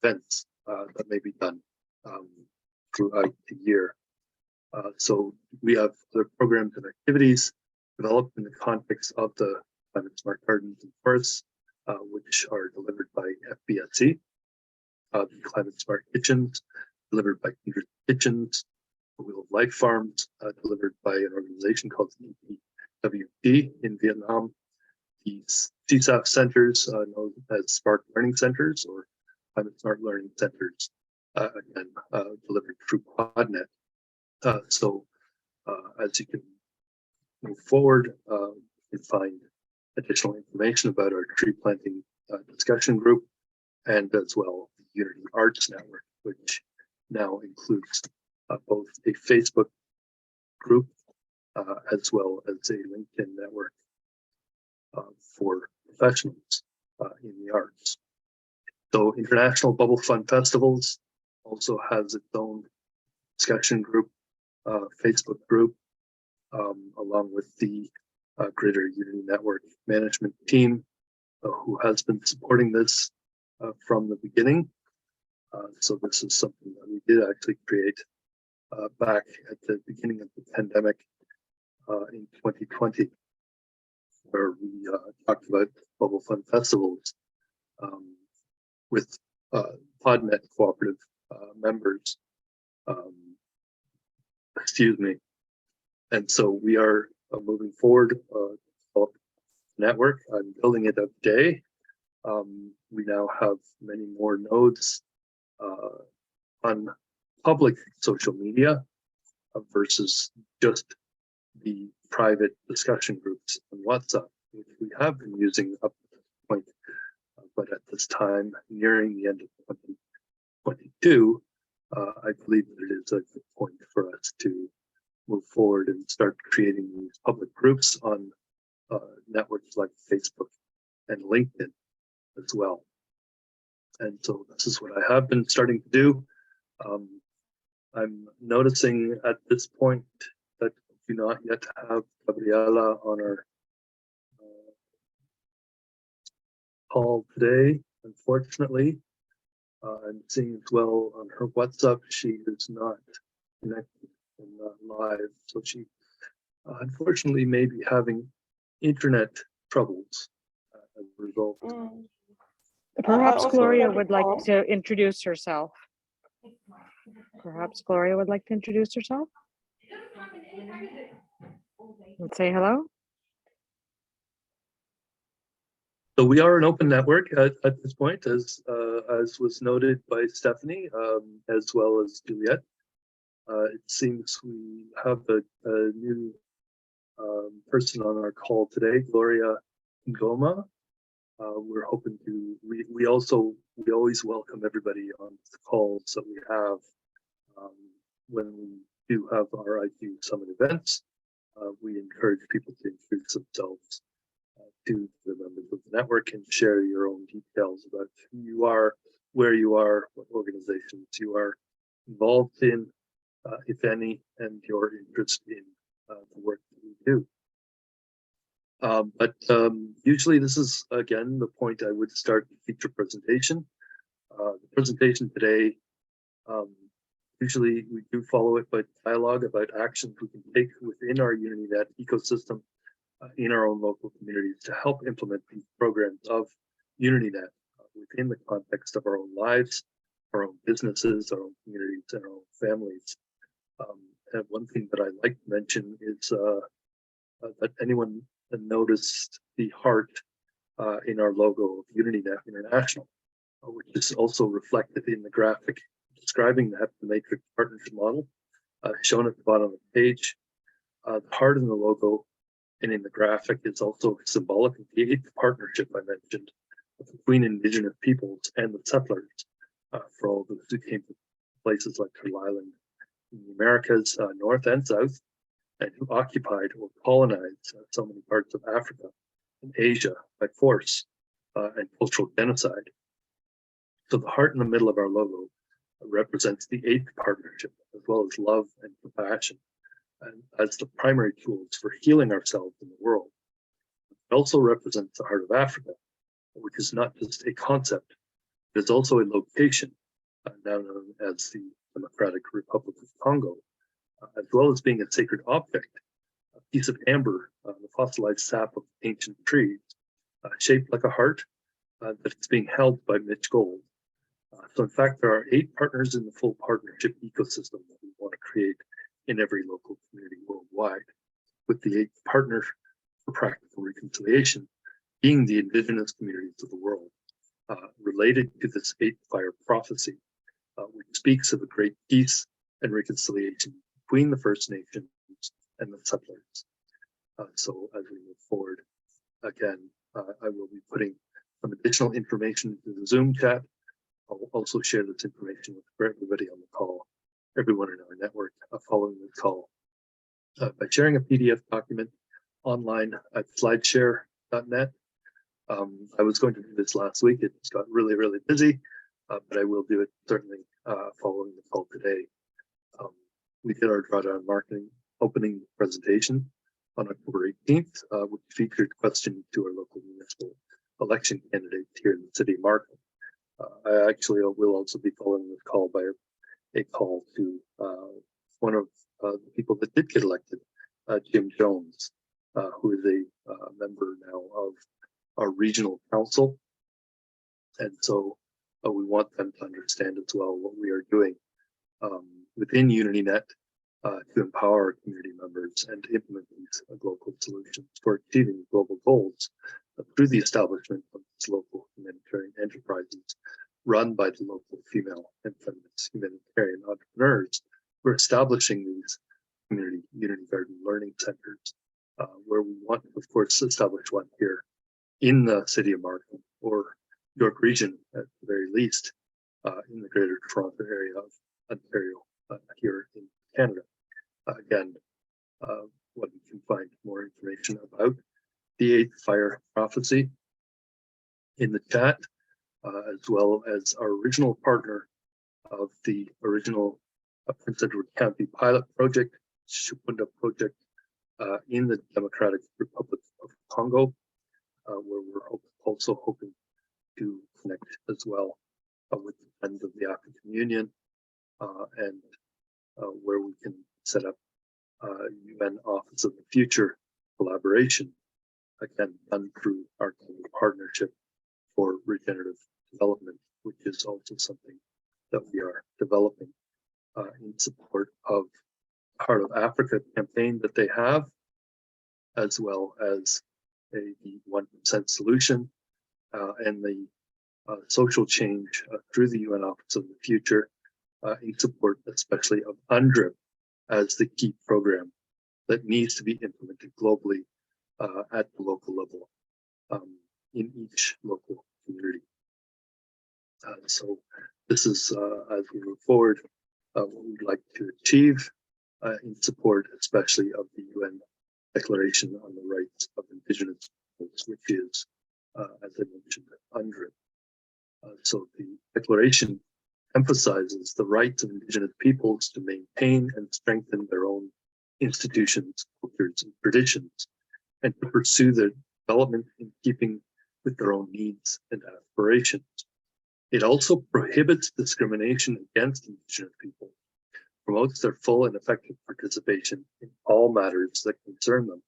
events that may be done throughout the year. So we have other programs and activities developed in the context of the Climate Smart Gardens and Forests, which are delivered by FBSC, the Climate Smart Kitchens, delivered by Kindred Kitchens, the Wheel of Life Farms, delivered by an organization called EWP in Vietnam, the CSAF centers, known as Spark Learning Centers or Climate Smart Learning Centers, again, delivered through QuadNet. So as you can move forward, you can find additional information about our tree planting discussion group, and as well the Unity Arts Network, which now includes both a Facebook group as well as a LinkedIn network for professionals in the arts. So International Bubble Fun Festivals also has its own discussion group, Facebook group, along with the Greater Unity Network management team, who has been supporting this from the beginning. So this is something that we did actually create back at the beginning of the pandemic in 2020, where we talked about Bubble Fun Festivals with PodNet cooperative members. Excuse me. And so we are moving forward network. I'm building it up today. We now have many more nodes on public social media versus just the private discussion groups on WhatsApp, which we have been using up to this point. But at this time, nearing the end of 2022, I believe that it is a good point for us to move forward and start creating these public groups on networks like Facebook and LinkedIn as well. And so this is what I have been starting to do. I'm noticing at this point that we do not yet have Gabriela on our call today, unfortunately. I'm seeing as well on her WhatsApp, she is not connected and not live. So she unfortunately may be having internet troubles as a result. Perhaps Gloria would like to introduce herself. Perhaps Gloria would like to introduce herself. And say hello. So we are an open network at this point, as was noted by Stephanie, as well as Juliet. It seems we have a new person on our call today, Gloria Ngoma. We're hoping to, we always welcome everybody on the calls that we have when we do have our IQ Summit events. We encourage people to introduce themselves to the members of the network and share your own details about who you are, where you are, what organizations you are involved in, if any, and your interest in the work that we do. But usually this is, again, the point I would start the feature presentation. The presentation today, usually we do follow it by dialogue about actions we can take within our UnityNet ecosystem in our own local communities to help implement these programs of UnityNet within the context of our own lives, our own businesses, our own communities, and our own families. And one thing that I'd like to mention is that anyone noticed the heart in our logo of UnityNet International, which is also reflected in the graphic describing that, the matrix partnership model shown at the bottom of the page. The heart in the logo and in the graphic is also symbolic of the 8th partnership I mentioned between Indigenous peoples and the settlers for all those who came to places like Turtle Island in the Americas, north and south, and who occupied or colonized so many parts of Africa and Asia by force and cultural genocide. So the heart in the middle of our logo represents the 8th partnership, as well as love and compassion, and as the primary tools for healing ourselves in the world. It also represents the heart of Africa, which is not just a concept, it is also a location, now known as the Democratic Republic of Congo, as well as being a sacred object, a piece of amber, the fossilized sap of ancient trees, shaped like a heart, that is being held by Mitch Gold. So in fact, there are 8 partners in the full partnership ecosystem that we want to create in every local community worldwide, with the 8th partner for practical reconciliation being the Indigenous communities of the world, related to this 8th fire prophecy, which speaks of a great peace and reconciliation between the First Nations and the settlers. So as we move forward, again, I will be putting some additional information into the Zoom chat. I'll also share this information with everybody on the call, everyone in our network following the call, by sharing a PDF document online at slideshare.net. I was going to do this last week. It just got really, really busy, but I will do it certainly following the call today. We did our drawdown marketing opening presentation on October 18th, which featured questions to our local municipal election candidates here in the city of Markham. I actually will also be following this call by a call to one of the people that did get elected, Jim Jones, who is a member now of our regional council. And so we want them to understand as well what we are doing within UnityNet to empower our community members and to implement these local solutions for achieving global goals through the establishment of these local humanitarian enterprises run by the local female and feminist humanitarian entrepreneurs. We're establishing these community Unity Garden learning centers, where we want, of course, to establish one here in the city of Markham or York Region at the very least, in the Greater Toronto area of Ontario, here in Canada. Again, what you can find more information about the 8th Fire Prophecy in the chat, as well as our original partner of the original Prince Edward County pilot project, Shukunda project, in the Democratic Republic of Congo, where we're also hoping to connect as well with the Friends of the African Union, and where we can set up UN Office of the Future collaboration, again, done through our partnership for regenerative development, which is also something that we are developing in support of Heart of Africa campaign that they have, as well as the 1% solution and the social change through the UN Office of the Future in support especially of UNDRIP as the key program that needs to be implemented globally at the local level in each local community. So this is, as we move forward, what we'd like to achieve in support especially of the UN Declaration on the Rights of Indigenous Peoples, which is, as I mentioned, UNDRIP. So the declaration emphasizes the rights of Indigenous peoples to maintain and strengthen their own institutions, cultures, and traditions, and to pursue their development in keeping with their own needs and aspirations. It also prohibits discrimination against Indigenous people, promotes their full and effective participation in all matters that concern them,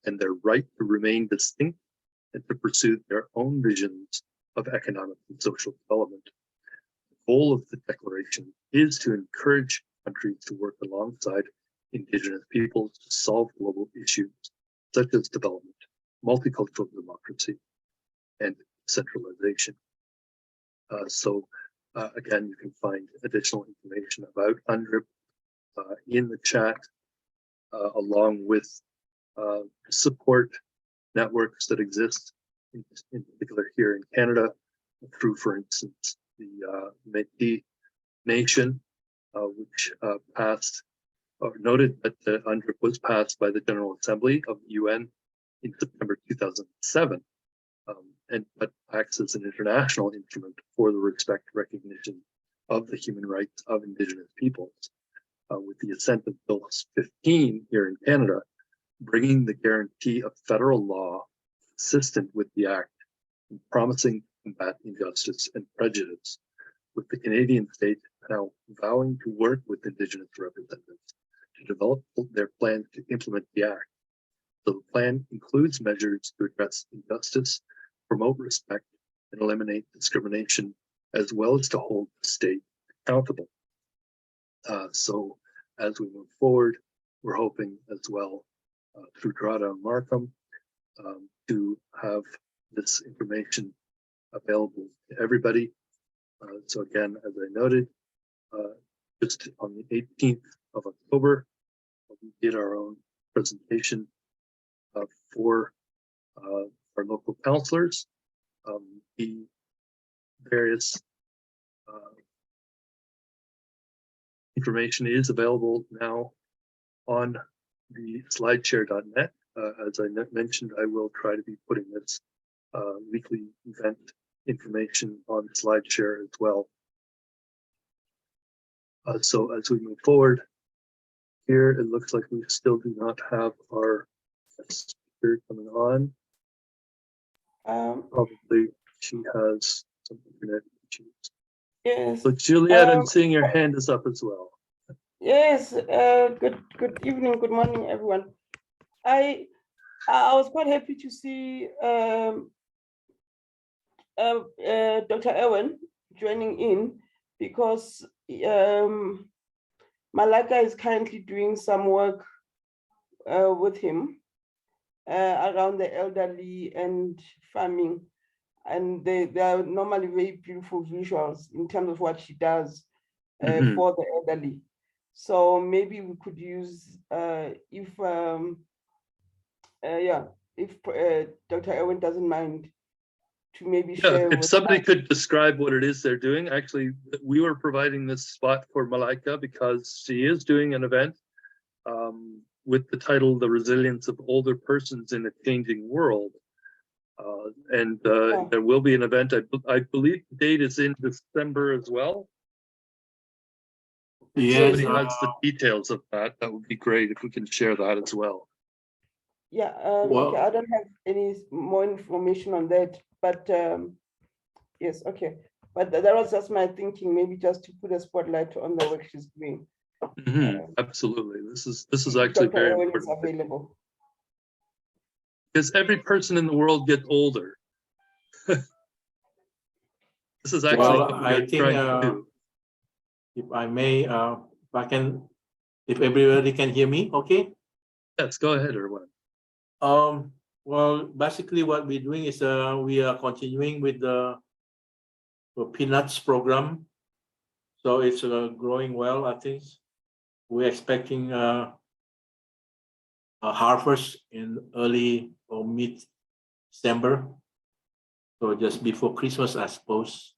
and their right to remain distinct and to pursue their own visions of economic and social development. The goal of the declaration is to encourage countries to work alongside Indigenous peoples to solve global issues such as development, multicultural democracy, and centralization. Again, you can find additional information about UNDRIP in the chat, along with support networks that exist, in particular here in Canada, through, for instance, the Métis Nation, which passed or noted that the UNDRIP was passed by the General Assembly of the UN in September 2007, but acts as an international instrument for the respect recognition of the human rights of Indigenous peoples, with the assent of Bill 15 here in Canada, bringing the guarantee of federal law consistent with the Act and promising to combat injustice and prejudice, with the Canadian state now vowing to work with Indigenous representatives to develop their plan to implement the Act. So the plan includes measures to address injustice, promote respect, and eliminate discrimination, as well as to hold the state accountable. So as we move forward, we're hoping as well through Drawdown Markham to have this information available to everybody. So again, as I noted, just on the 18th of October, we did our own presentation for our local councillors. The various information is available now on the slideshare.net. As I mentioned, I will try to be putting this weekly event information on SlideShare as well. So as we move forward here, it looks like we still do not have our speaker coming on. Probably she has some internet issues. Yes. So Juliet, I'm seeing your hand is up as well. Yes. Good evening. Good morning, everyone. I was quite happy to see Dr. Ewan joining in, because Malaka is currently doing some work with him around the elderly and farming, and they are normally very beautiful visuals in terms of what she does for the elderly. So maybe we could use if Dr. Erwin doesn't mind to maybe Yeah, share if with somebody us. could describe what it is they're doing. Actually, we were providing this spot for Malaika because she is doing an event with the title "The Resilience of Older Persons in a Changing World." There will be an event. I believe the date is in December as well. If Yes, somebody has the details of that, that would be great if we can share that as well. Yeah, Well- okay, I don't have any more information on that, but yes, okay. But that was just my thinking, maybe just to put a spotlight on the work she's doing. Absolutely. This is If actually Dr. very Erwin is important available. because every person in the world gets older. This is actually Well, what we I are think, trying to do. if I may, if everybody can hear me, okay? Yes, go ahead, Erwin. Well, basically what we're doing is we are continuing with the peanuts program. So it's growing well, I think. We're expecting a harvest in early or mid-December. So just before Christmas, I suppose.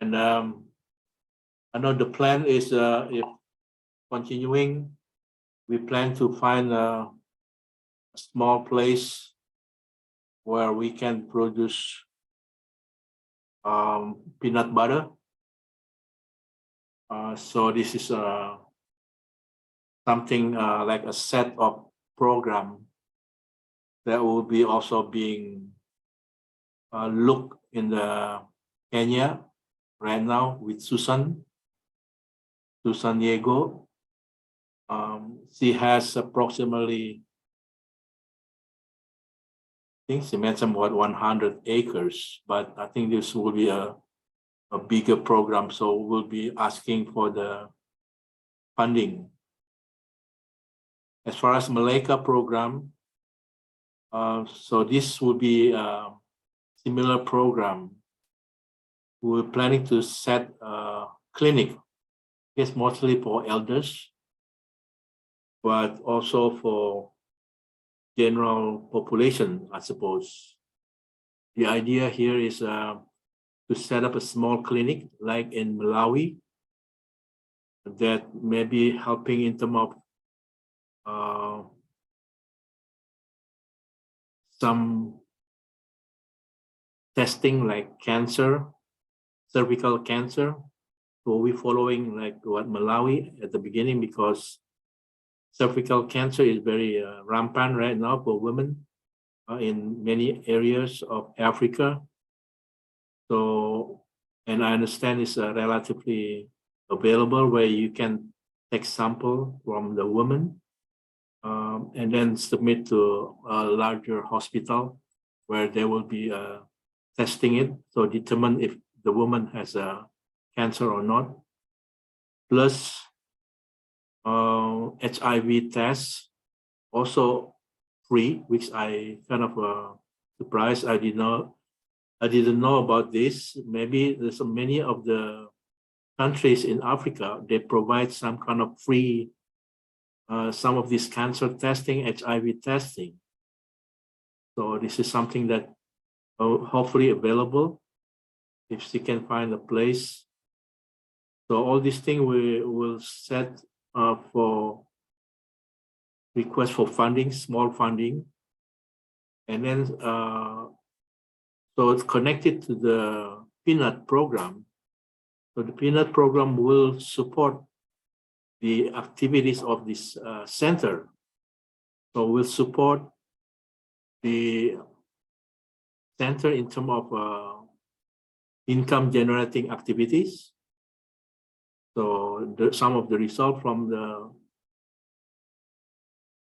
And I know the plan is if continuing, we plan to find a small place where we can produce peanut butter. So this is something like a set of program that will be also being looked in the Kenya right now with Susan Diego. She has approximately, I think she mentioned about 100 acres, but I think this will be a bigger program. So we'll be asking for the funding. As far as Malaika program, so this will be a similar program. We're planning to set a clinic, I guess mostly for elders, but also for general population, I suppose. The idea here is to set up a small clinic like in Malawi that may be helping in terms of some testing like cancer, cervical cancer. So we're following like what Malawi at the beginning because cervical cancer is very rampant right now for women in many areas of Africa. So, and I understand it's relatively available where you can take sample from the woman and then submit to a larger hospital where they will be testing it. So determine if the woman has a cancer or not. Plus HIV tests also free, which I kind of surprised. I didn't know about this. Maybe there's many of the countries in Africa, they provide some kind of free, some of this cancer testing, HIV testing. So this is something that hopefully available if she can find a place. So all these things we will set for request for funding, small funding. And then, so it's connected to the peanut program. So the peanut program will support the activities of this center. So we'll support the center in terms of income generating activities. So some of the result from the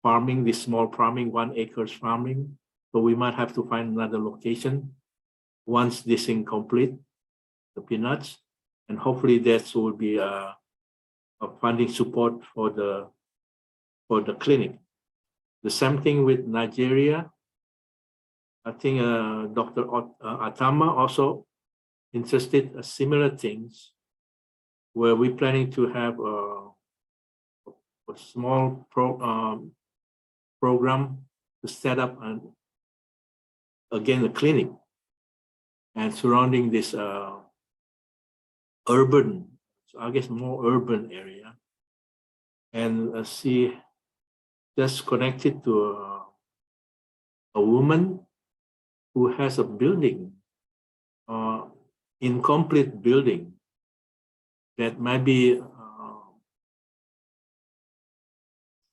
farming, this small farming, 1 acre farming. So we might have to find another location once this thing complete, the peanuts, and hopefully that will be a funding support for the clinic. The same thing with Nigeria. I think Dr. Atama also interested in similar things where we're planning to have a small program to set up again a clinic and surrounding this urban, so I guess more urban area, and she just connected to a woman who has a building, incomplete building that might be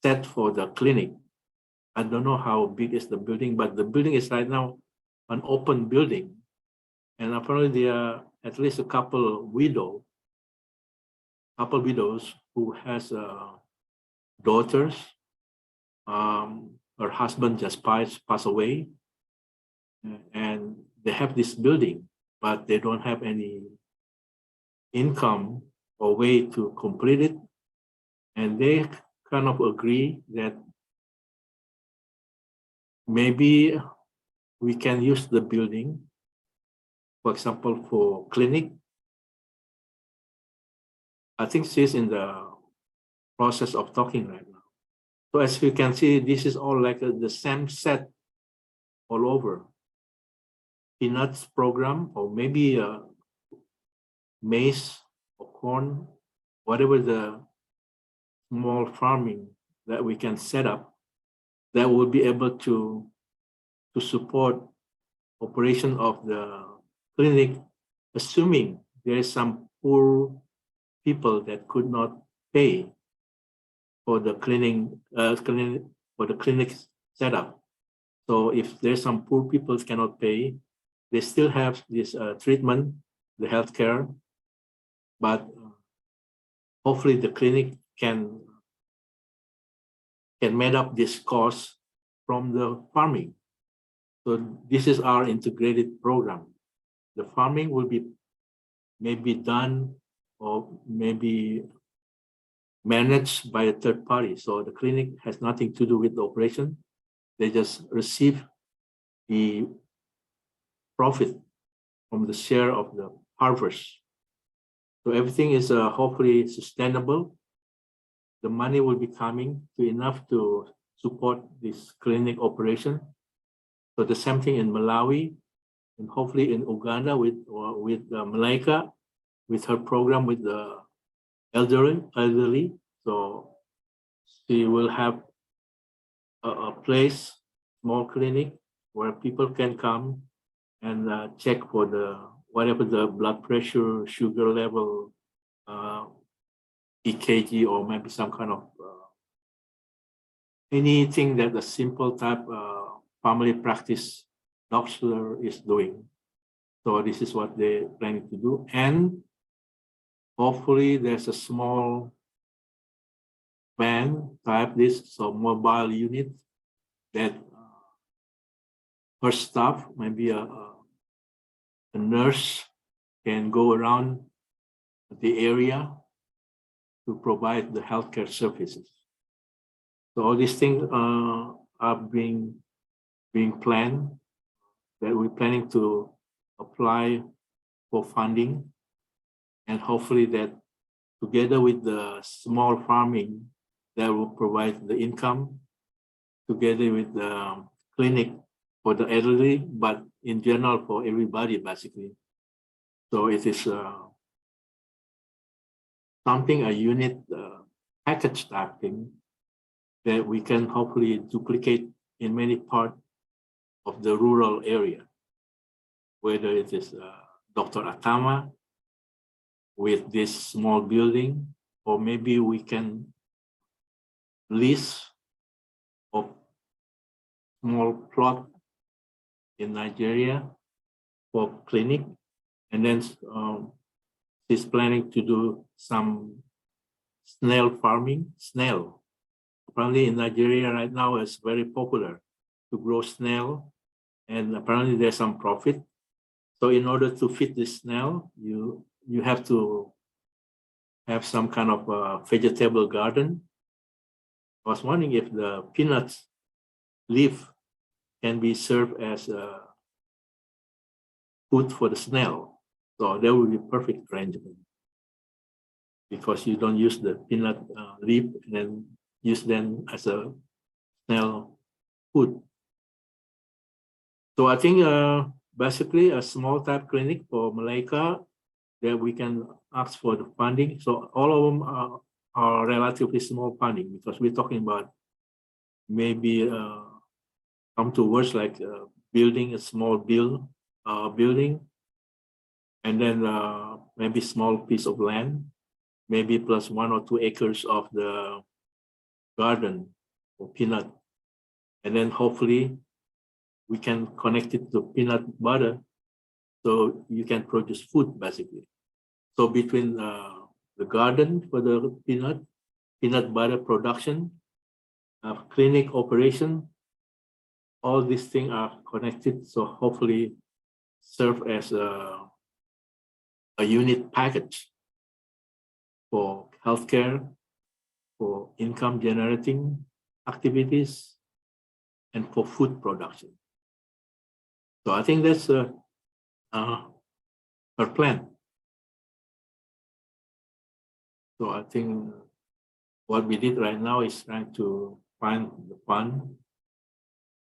set for the clinic. I don't know how big is the building, but the building is right now an open building. And apparently there are at least a couple widows who has daughters. Her husband just passed away, and they have this building, but they don't have any income or way to complete it. And they kind of agree that maybe we can use the building, for example, for clinic. I think she's in the process of talking right now. So as you can see, this is all like the same set all over. Peanuts program, or maybe maize or corn, whatever the small farming that we can set up that will be able to support operation of the clinic, assuming there is some poor people that could not pay for the clinic setup. So if there's some poor people cannot pay, they still have this treatment, the healthcare, but hopefully the clinic can make up this cost from the farming. So this is our integrated program. The farming will be maybe done or maybe managed by a third party. So the clinic has nothing to do with the operation. They just receive the profit from the share of the harvest. So everything is hopefully sustainable. The money will be coming to enough to support this clinic operation. So the same thing in Malawi, and hopefully in Uganda with Malaika, with her program with the elderly. So she will have a place, small clinic, where people can come and check for whatever the blood pressure, sugar level, Eqity, or maybe some kind of anything that a simple type family practice doctor is doing. So this is what they're planning to do. And hopefully there's a small van type, so mobile unit that her staff, maybe a nurse, can go around the area to provide the healthcare services. So all these things are being planned, that we're planning to apply for funding, and hopefully that together with the small farming that will provide the income, together with the clinic for the elderly, but in general for everybody basically. So it is something, a unit package type thing that we can hopefully duplicate in many parts of the rural area, whether it is Dr. Atama with this small building, or maybe we can lease a small plot in Nigeria for clinic, and then she's planning to do some snail farming. Snail, apparently in Nigeria right now is very popular to grow snail, and apparently there's some profit. So in order to feed the snail, you have to have some kind of vegetable garden. I was wondering if the peanuts leaf can be served as food for the snail. So that would be perfect arrangement, because you don't use the peanut leaf and then use them as a snail food. So I think basically a small type clinic for Malaika that we can ask for the funding. So all of them are relatively small funding because we're talking about maybe come to words like building a small building, and then maybe small piece of land, maybe plus 1 or 2 acres of the garden or peanut, and then hopefully we can connect it to peanut butter, so you can produce food basically. So between the garden for the peanut butter production, clinic operation, all these things are connected. So hopefully serve as a unit package for healthcare, for income generating activities, and for food production. So I think that's our plan. So I think what we did right now is trying to find the fund.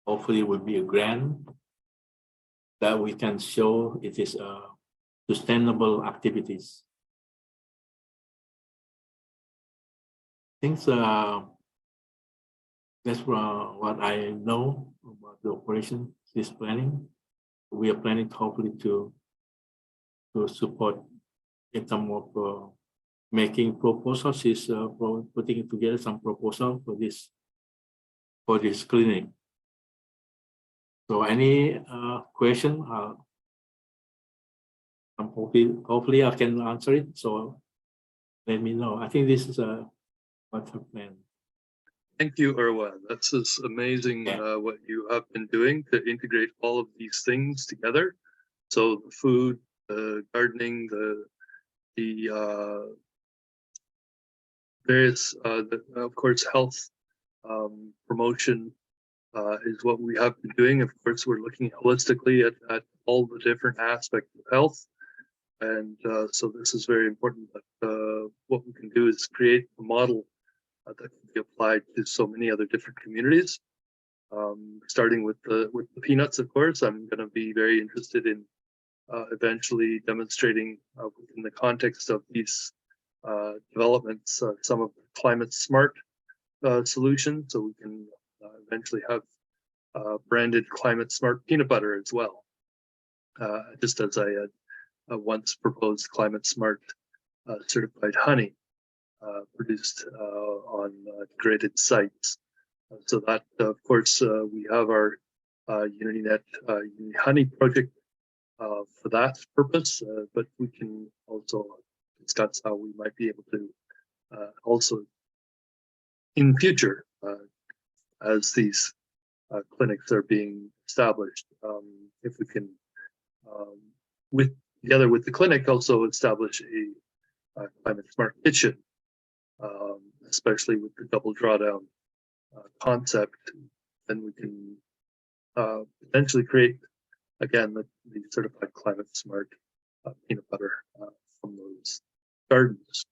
Hopefully it will be a grant that we can show it is sustainable activities. I think that's what I know about the operation is planning. We are planning hopefully to support in terms of making proposals, is putting together some proposal for this clinic. So any question, I'm hopefully I can answer it. So let me know. I think this is what's our plan. Thank you, Erwan. That's just amazing what you have been doing to integrate all of these things together. So the food, the gardening, the various, of course, health promotion is what we have been doing. Of course, we're looking holistically at all the different aspects of health. And so this is very important that what we can do is create a model that can be applied to so many other different communities. Starting with the peanuts, of course, I'm going to be very interested in eventually demonstrating within the context of these developments some of the climate smart solutions, so we can eventually have branded climate smart peanut butter as well, just as I had once proposed climate smart certified honey produced on degraded sites. So that, of course, we have our UnityNet honey project for that purpose, but we can also discuss how we might be able to also in future, as these clinics are being established, if we can, together with the clinic, also establish a climate smart kitchen, especially with the double drawdown concept, then we can potentially create, again, the certified climate smart peanut butter from those gardens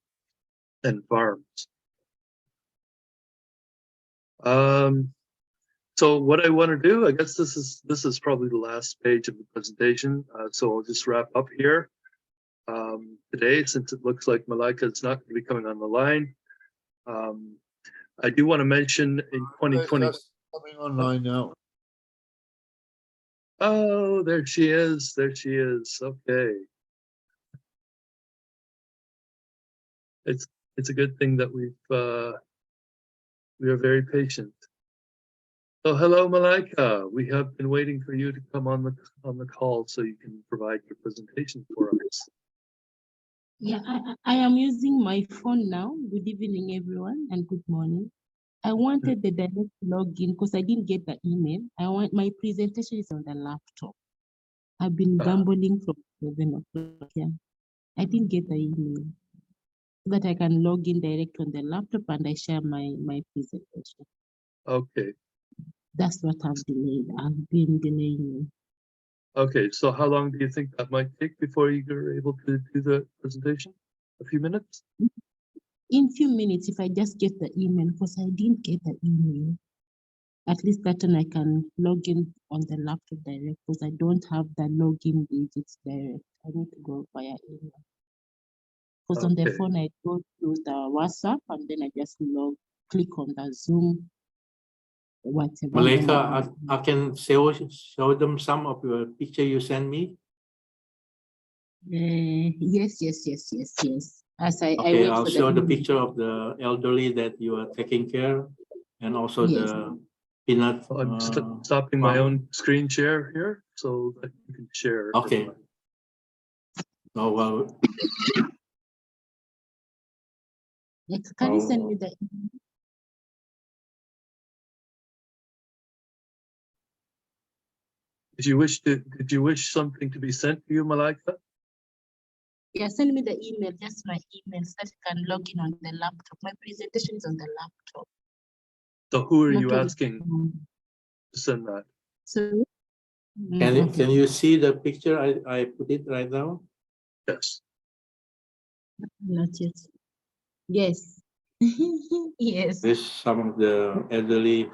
and farms. So what I want to do, I guess this is probably the last page of the presentation. So I'll just wrap up here today, since it looks like Malaika is not going to be coming on the line. I do want to mention in 2020. Coming online now. Oh, there she is. There she is. Okay. It's a good thing that we are very patient. So hello, Malaika. We have been waiting for you to come on the call so you can provide your presentation for us. Yeah, I am using my phone now. Good evening, everyone, and good morning. I wanted the direct login because I didn't get the email. My presentation is on the laptop. I've been gambling from 7 o'clock. Yeah, I didn't get the email, so that I can log in direct on the laptop and I share my presentation. Okay. That's what I've delayed. I've been delaying. Okay, so how long do you think that might take before you're able to do the presentation? A few minutes? in few minutes, if I just get the email, because I didn't get the email, at least that one I can log in on the laptop direct, because I don't have the login digits direct. I need to go via email. Because on the Okay. phone, I go to the WhatsApp and then I just click on the Zoom, whatever. and then Malika, I can show them some of your picture you send me. Yes. As I Okay, wait I'll for show the email. picture of the elderly that you are taking care, and also Yes. the peanut. I'm stopping my farm. own screen share here so that you can share. Okay. Oh, well, Can you send Oh. me the email? Did you wish something to be sent to you, Malika? Yeah, send me the email, just my email, so that I can log in on the laptop. My presentation is on the laptop. So who are not you on the asking phone. to send that? So, can you see the picture I put it right now? Yes. not yet. Yes. Yes. This some of the elderly